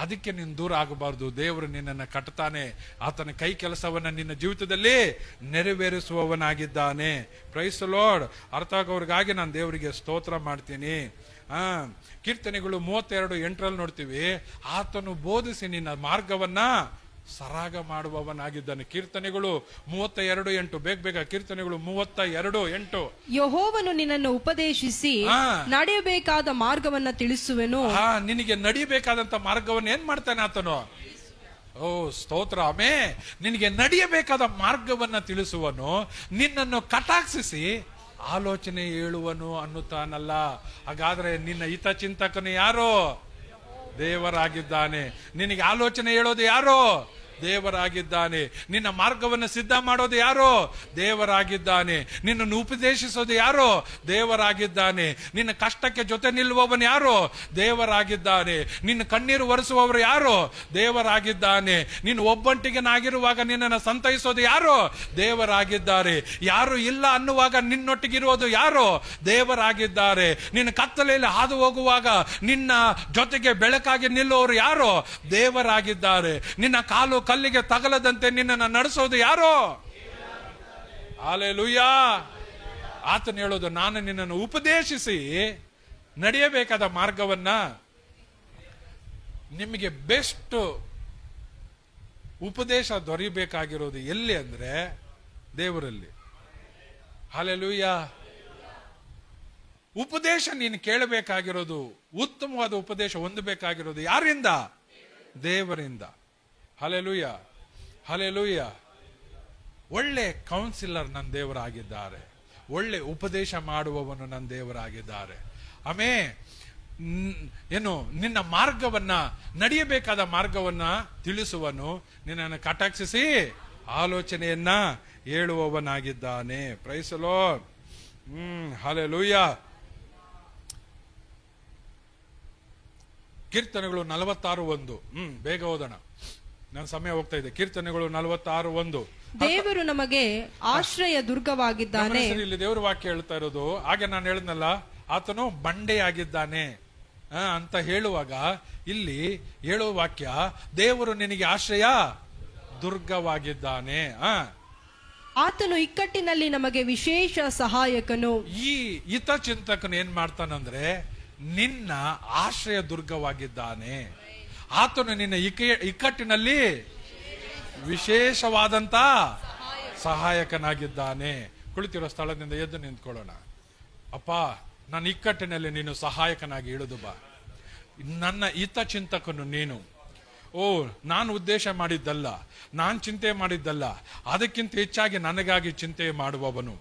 ಅದಕ್ಕೆ ನೀನು ದೂರ ಆಗಬಾರ್ದು. ದೇವರು ನಿನ್ನನ್ನು ಕಟ್ತಾನೆ. ಆತನ ಕೈ ಕೆಲಸವನ್ನ ನಿನ್ನ ಜೀವಿತದಲ್ಲಿ ನೆರವೇರಿಸುವವನಾಗಿದ್ದಾನೆ. Price the lord. ಅರ್ಥ ಆಗೋರ್ಗಾಗಿ ನಾನು ದೇವರಿಗೆ ಸ್ತೋತ್ರ ಮಾಡ್ತೀನಿ. ಕೀರ್ತನೆಗಳು 32:8 ನೋಡ್ತೀವಿ, ಆತನು ಬೋಧಿಸಿ ನಿನ್ನ ಮಾರ್ಗವನ್ನ ಸರಾಗ ಮಾಡುವವನಾಗಿದ್ದಾನೆ. ಕೀರ್ತನೆಗಳು 32:8. ಬೇಗ ಕೀರ್ತನೆಗಳು 32:8. ಯೆಹೋವನು ನಿನ್ನನ್ನು ಉಪದೇಶಿಸಿ ನಡೆಯಬೇಕಾದ ಮಾರ್ಗವನ್ನ ತಿಳಿಸುವೆನು. ನಿನಗೆ ನಡೆಯಬೇಕಾದಂತ ಮಾರ್ಗವನ್ನು ಏನ್ ಮಾಡ್ತಾನೆ ಆತನು? ಓ ಸ್ತೋತ್ರ. ನಿನಗೆ ನಡೆಯಬೇಕಾದ ಮಾರ್ಗವನ್ನ ತಿಳಿಸುವನು. ನಿನ್ನನ್ನು ಕಟಾಕ್ಷಿಸಿ ಆಲೋಚನೆ ಹೇಳುವನು ಅನ್ನುತ್ತಾನಲ್ಲ. ಹಾಗಾದ್ರೆ ನಿನ್ನ ಹಿತಚಿಂತಕನು ಯಾರು? ದೇವರಾಗಿದ್ದಾನೆ. ನಿನಗೆ ಆಲೋಚನೆ ಹೇಳೋದು ಯಾರು? ದೇವರಾಗಿದ್ದಾನೆ. ನಿನ್ನ ಮಾರ್ಗವನ್ನು ಸಿದ್ಧ ಮಾಡೋದು ಯಾರು? ದೇವರಾಗಿದ್ದಾನೆ. ನಿನ್ನನ್ನು ಉಪದೇಶಿಸೋದು ಯಾರು? ದೇವರಾಗಿದ್ದಾನೆ. ನಿನ್ನ ಕಷ್ಟಕ್ಕೆ ಜೊತೆ ನಿಲ್ಲುವವನು ಯಾರು? ದೇವರಾಗಿದ್ದಾನೆ. ನಿನ್ನ ಕಣ್ಣೀರು ಒರೆಸುವವರು ಯಾರು? ದೇವರಾಗಿದ್ದಾನೆ. ನೀನು ಒಬ್ಬಂಟಿಗನಾಗಿರುವಾಗ ನಿನ್ನನ್ನು ಸಂತೈಸೋದು ಯಾರು? ದೇವರಾಗಿದ್ದಾರೆ. ಯಾರು ಇಲ್ಲ ಅನ್ನುವಾಗ ನಿನ್ನೊಟ್ಟಿಗಿರುವುದು ಯಾರು? ದೇವರಾಗಿದ್ದಾರೆ. ನಿನ್ನ ಕತ್ತಲೆಯಲ್ಲಿ ಹಾದು ಹೋಗುವಾಗ ನಿನ್ನ ಜೊತೆಗೆ ಬೆಳಕಾಗಿ ನಿಲ್ಲುವವರು ಯಾರು? ದೇವರಾಗಿದ್ದಾರೆ. ನಿನ್ನ ಕಾಲು ಕಲ್ಲಿಗೆ ತಗಲದಂತೆ ನಿನ್ನನ್ನು ನಡೆಸೋದು ಯಾರು? ಹಲ್ಲೆಲೂಯಾ. ಆತನು ಹೇಳೋದು, ನಾನು ನಿನ್ನನ್ನು ಉಪದೇಶಿಸಿ ನಡೆಯಬೇಕಾದ ಮಾರ್ಗವನ್ನ. ನಿಮಗೆ ಬೆಸ್ಟ್ ಉಪದೇಶ ದೊರೆಯಬೇಕಾಗಿರೋದು ಎಲ್ಲಿ ಅಂದ್ರೆ ದೇವರಲ್ಲಿ. ಹಲ್ಲೆಲೂಯಾ. ಉಪದೇಶ ನೀನು ಕೇಳಬೇಕಾಗಿರೋದು, ಉತ್ತಮವಾದ ಉಪದೇಶ ಹೊಂದಬೇಕಾಗಿರೋದು ಯಾರಿಂದ? ದೇವರಿಂದ. Hallelujah hallelujah. ಒಳ್ಳೆ ಕೌನ್ಸಿಲರ್ ನನ್ನ ದೇವರಾಗಿದ್ದಾರೆ. ಒಳ್ಳೆ ಉಪದೇಶ ಮಾಡುವವನು ನನ್ನ ದೇವರಾಗಿದ್ದಾರೆ. ಏನು ನಿನ್ನ ಮಾರ್ಗವನ್ನ, ನಡೆಯಬೇಕಾದ ಮಾರ್ಗವನ್ನ ತಿಳಿಸುವನು. ನಿನ್ನನ್ನು ಕಟಾಕ್ಷಿಸಿ ಆಲೋಚನೆಯನ್ನ ಹೇಳುವವನಾಗಿದ್ದಾನೆ. Praise the Lord. ಹಲ್ಲೆಲೂಯಾ. ಕೀರ್ತನೆಗಳು 46:1. ಬೇಗ ಓದೋಣ, ನನ್ನ ಸಮಯ ಹೋಗ್ತಾ ಇದೆ. ಕೀರ್ತನೆಗಳು 46:1. ದೇವರು ನಮಗೆ ಆಶ್ರಯ ದುರ್ಗವಾಗಿದ್ದಾನೆ. ಇಲ್ಲಿ ದೇವರ ವಾಕ್ಯ ಹೇಳ್ತಾ ಇರೋದು. ಹಾಗೆ ನಾನು ಹೇಳಿದ್ನಲ್ಲ, ಆತನು ಬಂಡೆಯಾಗಿದ್ದಾನೆ ಅಂತ ಹೇಳುವಾಗ ಇಲ್ಲಿ ಹೇಳುವ ವಾಕ್ಯ, ದೇವರು ನಿನಗೆ ಆಶ್ರಯ ದುರ್ಗವಾಗಿದ್ದಾನೆ. ಆತನು ಇಕ್ಕಟ್ಟಿನಲ್ಲಿ ನಮಗೆ ವಿಶೇಷ ಸಹಾಯಕನು. ಈ ಹಿತಚಿಂತಕನು ಏನ್ ಮಾಡ್ತಾನಂದ್ರೆ ನಿನ್ನ ಆಶ್ರಯ ದುರ್ಗವಾಗಿದ್ದಾನೆ. ಆತನು ನಿನ್ನ ಇಕ್ಕಟ್ಟಿನಲ್ಲಿ ವಿಶೇಷವಾದಂತ ಸಹಾಯಕನಾಗಿದ್ದಾನೆ. ಕುಳಿತಿರೋ ಸ್ಥಳದಿಂದ ಎದ್ದು ನಿಂತ್ಕೊಳ್ಳೋಣ. ಅಪ್ಪ, ನನ್ನ ಇಕ್ಕಟ್ಟಿನಲ್ಲಿ ನೀನು ಸಹಾಯಕನಾಗಿ ಇಳಿದು ಬಾ. ನನ್ನ ಹಿತಚಿಂತಕನು ನೀನು. ಓ ನಾನು ಉದ್ದೇಶ ಮಾಡಿದ್ದಲ್ಲ, ನಾನು ಚಿಂತೆ ಮಾಡಿದ್ದಲ್ಲ, ಅದಕ್ಕಿಂತ ಹೆಚ್ಚಾಗಿ ನನಗಾಗಿ ಚಿಂತೆ ಮಾಡುವವನು.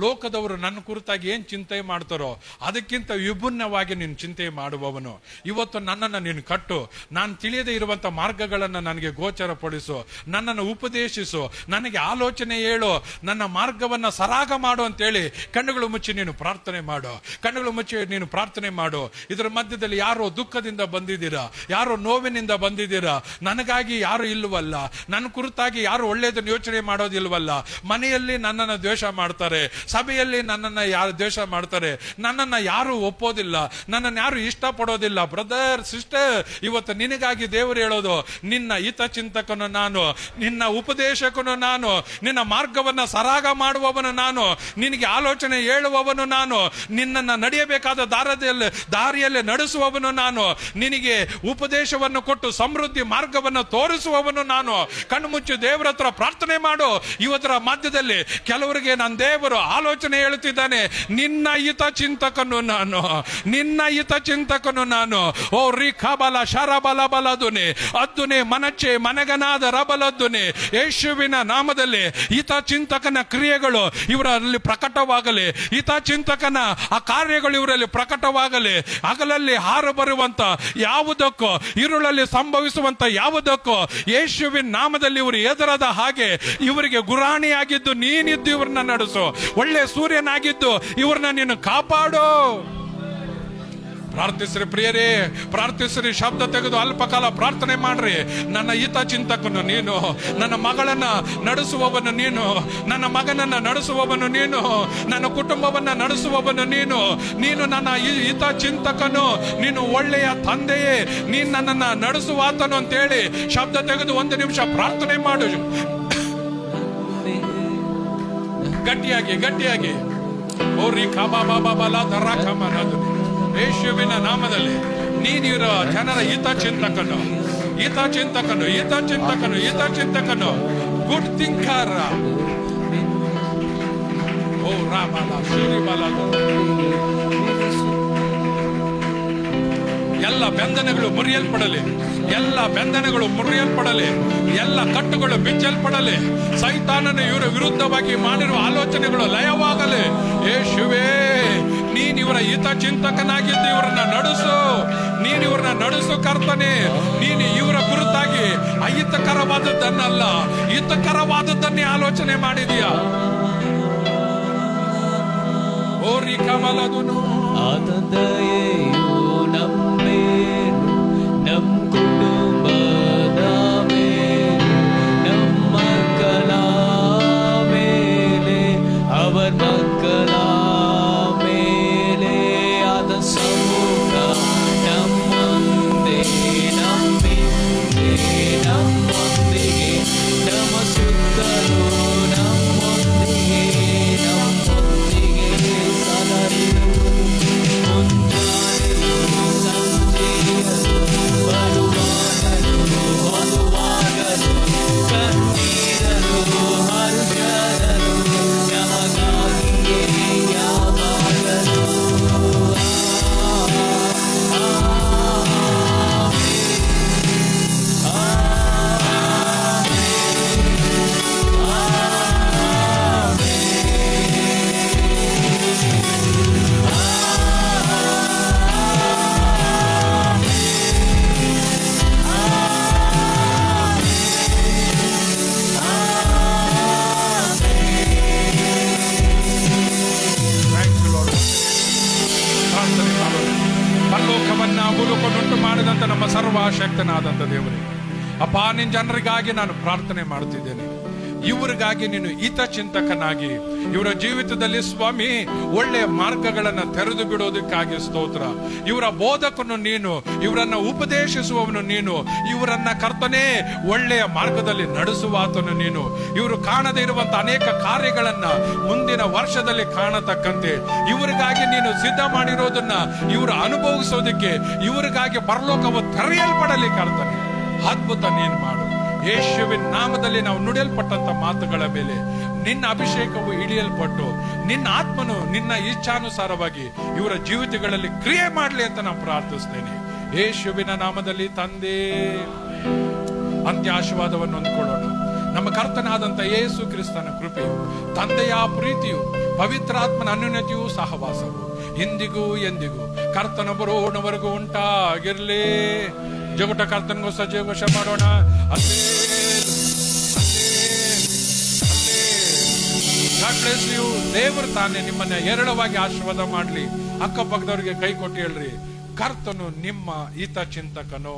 ಲೋಕದವರು ನನ್ನ ಕುರಿತಾಗಿ ಏನ್ ಚಿಂತೆ ಮಾಡ್ತಾರೋ ಅದಕ್ಕಿಂತ ವಿಭಿನ್ನವಾಗಿ ನೀನು ಚಿಂತೆ ಮಾಡುವವನು. ಇವತ್ತು ನನ್ನನ್ನು ನೀನು ಕಟ್ಟು, ನಾನು ತಿಳಿಯದೆ ಇರುವಂತ ಮಾರ್ಗಗಳನ್ನು ನನಗೆ ಗೋಚರಪಡಿಸು, ನನ್ನನ್ನು ಉಪದೇಶಿಸು, ನನಗೆ ಆಲೋಚನೆ ಹೇಳು, ನನ್ನ ಮಾರ್ಗವನ್ನ ಸರಾಗ ಮಾಡು ಅಂತೇಳಿ ಕಣ್ಣುಗಳು ಮುಚ್ಚಿ ನೀನು ಪ್ರಾರ್ಥನೆ ಮಾಡು. ಕಣ್ಣುಗಳು ಮುಚ್ಚಿ ನೀನು ಪ್ರಾರ್ಥನೆ ಮಾಡು. ಇದರ ಮಧ್ಯದಲ್ಲಿ ಯಾರೋ ದುಃಖದಿಂದ ಬಂದಿದ್ದೀರಾ, ಯಾರೋ ನೋವಿನಿಂದ ಬಂದಿದ್ದೀರಾ, ನನಗಾಗಿ ಯಾರು ಇಲ್ಲವಲ್ಲ, ನನ್ನ ಕುರಿತಾಗಿ ಯಾರು ಒಳ್ಳೆಯದನ್ನು ಯೋಚನೆ ಮಾಡೋದಿಲ್ವಲ್ಲ, ಮನೆಯಲ್ಲಿ ನನ್ನನ್ನು ದ್ವೇಷ ಮಾಡ್ತಾರೆ, ಸಭೆಯಲ್ಲಿ ನನ್ನನ್ನು ಯಾರು ದ್ವೇಷ ಮಾಡ್ತಾರೆ, ನನ್ನನ್ನು ಯಾರು ಒಪ್ಪೋದಿಲ್ಲ, ನನ್ನನ್ನು ಯಾರು ಇಷ್ಟಪಡೋದಿಲ್ಲ. ಬ್ರದರ್, ಸಿಸ್ಟರ್, ಇವತ್ತು ನಿನಗಾಗಿ ದೇವರು ಹೇಳೋದು, ನಿನ್ನ ಹಿತಚಿಂತಕನು ನಾನು, ನಿನ್ನ ಉಪದೇಶಕನು ನಾನು, ನಿನ್ನ ಮಾರ್ಗವನ್ನ ಸರಾಗ ಮಾಡುವವನು ನಾನು, ನಿನಗೆ ಆಲೋಚನೆ ಹೇಳುವವನು ನಾನು, ನಿನ್ನನ್ನು ನಡೆಯಬೇಕಾದ ದಾರಿಯಲ್ಲಿ ನಡೆಸುವವನು ನಾನು, ನಿನಗೆ ಉಪದೇಶವನ್ನು ಕೊಟ್ಟು ಸಮೃದ್ಧಿ ಮಾರ್ಗವನ್ನು ತೋರಿಸುವವನು ನಾನು. ಕಣ್ಣು ಮುಚ್ಚಿ ದೇವರ ಹತ್ರ ಪ್ರಾರ್ಥನೆ ಮಾಡು. ಇವತ್ತರ ಮಧ್ಯದಲ್ಲಿ ಕೆಲವರಿಗೆ ನನ್ನ ದೇವರು ಆಲೋಚನೆ ಹೇಳುತ್ತಿದ್ದಾನೆ, ನಿನ್ನ ಹಿತಚಿಂತಕನು ನಾನು, ನಿನ್ನ ಹಿತಚಿಂತಕನು ನಾನು. ಓ ರಿಖಬಲ ಶರಬಲ ಬಲದುನೆ ಅದ್ದುನೆ ಮನಚ್ಚೆ ಮನಗನಾದ ರಬಲದ್ದುನೆ. ಯೇಸುವಿನ ನಾಮದಲ್ಲಿ ಹಿತಚಿಂತಕನ ಕ್ರಿಯೆಗಳು ಇವರಲ್ಲಿ ಪ್ರಕಟವಾಗಲಿ, ಹಿತಚಿಂತಕನ ಆ ಕಾರ್ಯಗಳು ಇವರಲ್ಲಿ ಪ್ರಕಟವಾಗಲಿ. ಹಗಲಲ್ಲಿ ಹಾರು ಬರುವಂತ ಯಾವುದಕ್ಕೂ, ಇರುಳಲ್ಲಿ ಸಂಭವಿಸುವಂತ ಯಾವುದಕ್ಕೂ ಯೇಸುವಿನ ನಾಮದಲ್ಲಿ ಇವರು ಎದುರದ ಹಾಗೆ ಇವರಿಗೆ ಗುರಾಣಿಯಾಗಿದ್ದು ನೀನಿದ್ದು ಇವ್ರನ್ನ ನಡೆಸು. ಒಳ್ಳೆ ಸೂರ್ಯನಾಗಿದ್ದು ಇವ್ರನ್ನ ನೀನು ಕಾಪಾಡು. ಪ್ರಾರ್ಥಿಸ್ರಿ ಪ್ರಿಯರೇ, ಪ್ರಾರ್ಥಿಸ್ರಿ. ಶಬ್ದ ತೆಗೆದು ಅಲ್ಪ ಕಾಲ ಪ್ರಾರ್ಥನೆ ಮಾಡ್ರಿ. ನನ್ನ ಹಿತಚಿಂತಕನು ನೀನು, ನನ್ನ ಮಗಳನ್ನ ನಡೆಸುವವನು ನೀನು, ನನ್ನ ಮಗನನ್ನ ನಡೆಸುವವನು ನೀನು, ನನ್ನ ಕುಟುಂಬವನ್ನ ನಡೆಸುವವನು ನೀನು, ನೀನು ನನ್ನ ಹಿತಚಿಂತಕನು, ನೀನು ಒಳ್ಳೆಯ ತಂದೆಯೇ, ನೀನು ನನ್ನನ್ನ ನಡೆಸುವಾತನು ಅಂತೇಳಿ ಶಬ್ದ ತೆಗೆದು 1 ನಿಮಿಷ ಪ್ರಾರ್ಥನೆ ಮಾಡು. ಗಟ್ಟಿಯಾಗಿ ಗಟ್ಟಿಯಾಗಿ. ಓರಿ ಕಬಾಬಾಬಾಬಲ ದರ ಕಮನದು. ಯೇಸುವಿನ ನಾಮದಲ್ಲಿ ನೀನಿರೋ ಜನರ ಹಿತಚಿಂತಕನು, ಹಿತಚಿಂತಕನು, ಹಿತಚಿಂತಕನು, ಹಿತಚಿಂತಕನು, ಗುಡ್ ಥಿಂಕರ್. ಓ ರಾಮಲ ಶ್ರೀಬಲ. ಎಲ್ಲ ಬಂಧನಗಳು ಮುರಿಯಲ್ಪಡಲಿ, ಎಲ್ಲ ಬಂಧನಗಳು ಮುರಿಯಲ್ಪಡಲಿ, ಎಲ್ಲ ಕಟ್ಟುಗಳು ಬಿಚ್ಚಲ್ಪಡಲಿ. ಸೈತಾನನ ಇವರ ವಿರುದ್ಧವಾಗಿ ಮಾಡಿರುವ ಆಲೋಚನೆಗಳು ಲಯವಾಗಲಿ. ಯೇಸುವೇ, ನೀನ್ ಇವರ ಹಿತಚಿಂತಕನಾಗಿದ್ದು ಇವರನ್ನ ನಡೆಸು, ನೀನು ಇವ್ರನ್ನ ನಡೆಸು ಕರ್ತನೆ. ನೀನು ಇವರ ಕುರಿತಾಗಿ ಅಹಿತಕರವಾದದ್ದನ್ನಲ್ಲ, ಹಿತಕರವಾದದ್ದನ್ನೇ ಆಲೋಚನೆ ಮಾಡಿದೀಯ. ಓರಿ ಕಮಲದುನು ಆತಂದೆಯು ನಮ್ಮೇಲು, ನಮ್ ಕುಟುಂಬದ ಮೇಲೆ, ನಮ್ಮ ಮಕ್ಕಳ ಮೇಲೆ, ಅವರ ಮಕ್ಕಳ ಮೇಲೆ ಆದ ಸಮೂಹ ನಮ್ಮೊಂದೇ, ನಮ್ಮಿಂದೆ, ನಮ್ಮೊಂದಿಗೆ, ನಮ್ಮ ಸುತ್ತಲೂ ನಮ್ಮೊಂದಿಗೆ, ನಮ್ಮೊಂದಿಗೆ ಸದರಿರುವುದು. ಮುಂಜಾನೆಯೂ ಸಂಜೆಯೂ ಬರುವಾಗಲೂ ಹೋಗುವಾಗಲೂ ಕಣ್ಣೀರಲು ಹರುಷರಲು ನಮಗಾಗಿಯೇ ಯಾವಾಗಲೂ. ಪ್ರಾರ್ಥನೆ ಮಾಡೋಣ. ಪರಲೋಕವನ್ನ ಭೂಲೋಕವನ್ನುಂಟು ಮಾಡಿದಂತ ನಮ್ಮ ಸರ್ವಶಕ್ತನಾದಂತ ದೇವರೇ, ಅಪ್ಪ, ನಿನ್ನ ಜನರಿಗಾಗಿ ನಾನು ಪ್ರಾರ್ಥನೆ ಮಾಡುತ್ತಿದ್ದೇನೆ. ಇವರಿಗಾಗಿ ನೀನು ಹಿತಚಿಂತಕನಾಗಿ ಇವರ ಜೀವಿತದಲ್ಲಿ ಸ್ವಾಮಿ ಒಳ್ಳೆಯ ಮಾರ್ಗಗಳನ್ನ ತೆರೆದು ಬಿಡೋದಕ್ಕಾಗಿ ಸ್ತೋತ್ರ. ಇವರ ಬೋಧಕನು ನೀನು, ಇವರನ್ನ ಉಪದೇಶಿಸುವವನು ನೀನು, ಇವರನ್ನ ಕರ್ತನೇ ಒಳ್ಳೆಯ ಮಾರ್ಗದಲ್ಲಿ ನಡೆಸುವಾತನು ನೀನು. ಇವರು ಕಾಣದೇ ಇರುವಂತ ಅನೇಕ ಕಾರ್ಯಗಳನ್ನ ಮುಂದಿನ ವರ್ಷದಲ್ಲಿ ಕಾಣತಕ್ಕಂತೆ ಇವರಿಗಾಗಿ ನೀನು ಸಿದ್ಧ ಮಾಡಿರೋದನ್ನ ಇವರು ಅನುಭವಿಸೋದಕ್ಕೆ, ಇವರಿಗಾಗಿ ಪರಲೋಕವು ತೆರೆಯಲ್ಪಡಲಿ ಕರ್ತನೆ. ಅದ್ಭುತ ನೀನು ಮಾಡು. ಯೇಸುವಿನ ನಾಮದಲ್ಲಿ ನಾವು ನುಡಿಯಲ್ಪಟ್ಟಂತ ಮಾತುಗಳ ಮೇಲೆ ನಿನ್ನ ಅಭಿಷೇಕವು ಇಳಿಯಲ್ಪಟ್ಟು ನಿನ್ನ ಆತ್ಮನು ನಿನ್ನ ಇಚ್ಛಾನುಸಾರವಾಗಿ ಇವರ ಜೀವಿತಗಳಲ್ಲಿ ಕ್ರಿಯೆ ಮಾಡಲಿ ಅಂತ ನಾನು ಪ್ರಾರ್ಥಿಸ್ತೇನೆ. ಯೇಸುವಿನ ನಾಮದಲ್ಲಿ ತಂದೆ. ಅಂತ್ಯ ಆಶೀರ್ವಾದವನ್ನು ಹೊಂದ್ಕೊಳ್ಳೋಣ. ನಮ್ಮ ಕರ್ತನಾದಂತ ಯೇಸು ಕ್ರಿಸ್ತನ ಕೃಪೆಯು, ತಂದೆಯ ಪ್ರೀತಿಯು, ಪವಿತ್ರಾತ್ಮನ ಅನ್ಯೋನ್ಯತೆಯೂ ಸಹವಾಸವು ಇಂದಿಗೂ ಎಂದಿಗೂ ಕರ್ತನ ಬರೋಣವರೆಗೂ ಉಂಟಾಗಿರ್ಲಿ. ಜಗಟ ಕರ್ತನಿಗೋಸ್ಕರ ಜಯಘೋಷ ಮಾಡೋಣ. ದೇವರು ತಾನೇ ನಿಮ್ಮನ್ನ ಹೇರಳವಾಗಿ ಆಶೀರ್ವಾದ ಮಾಡ್ಲಿ. ಅಕ್ಕಪಕ್ಕದವ್ರಿಗೆ ಕೈ ಕೊಟ್ಟು ಹೇಳ್ರಿ, ಕರ್ತನು ನಿಮ್ಮ ಹಿತ ಚಿಂತಕನು.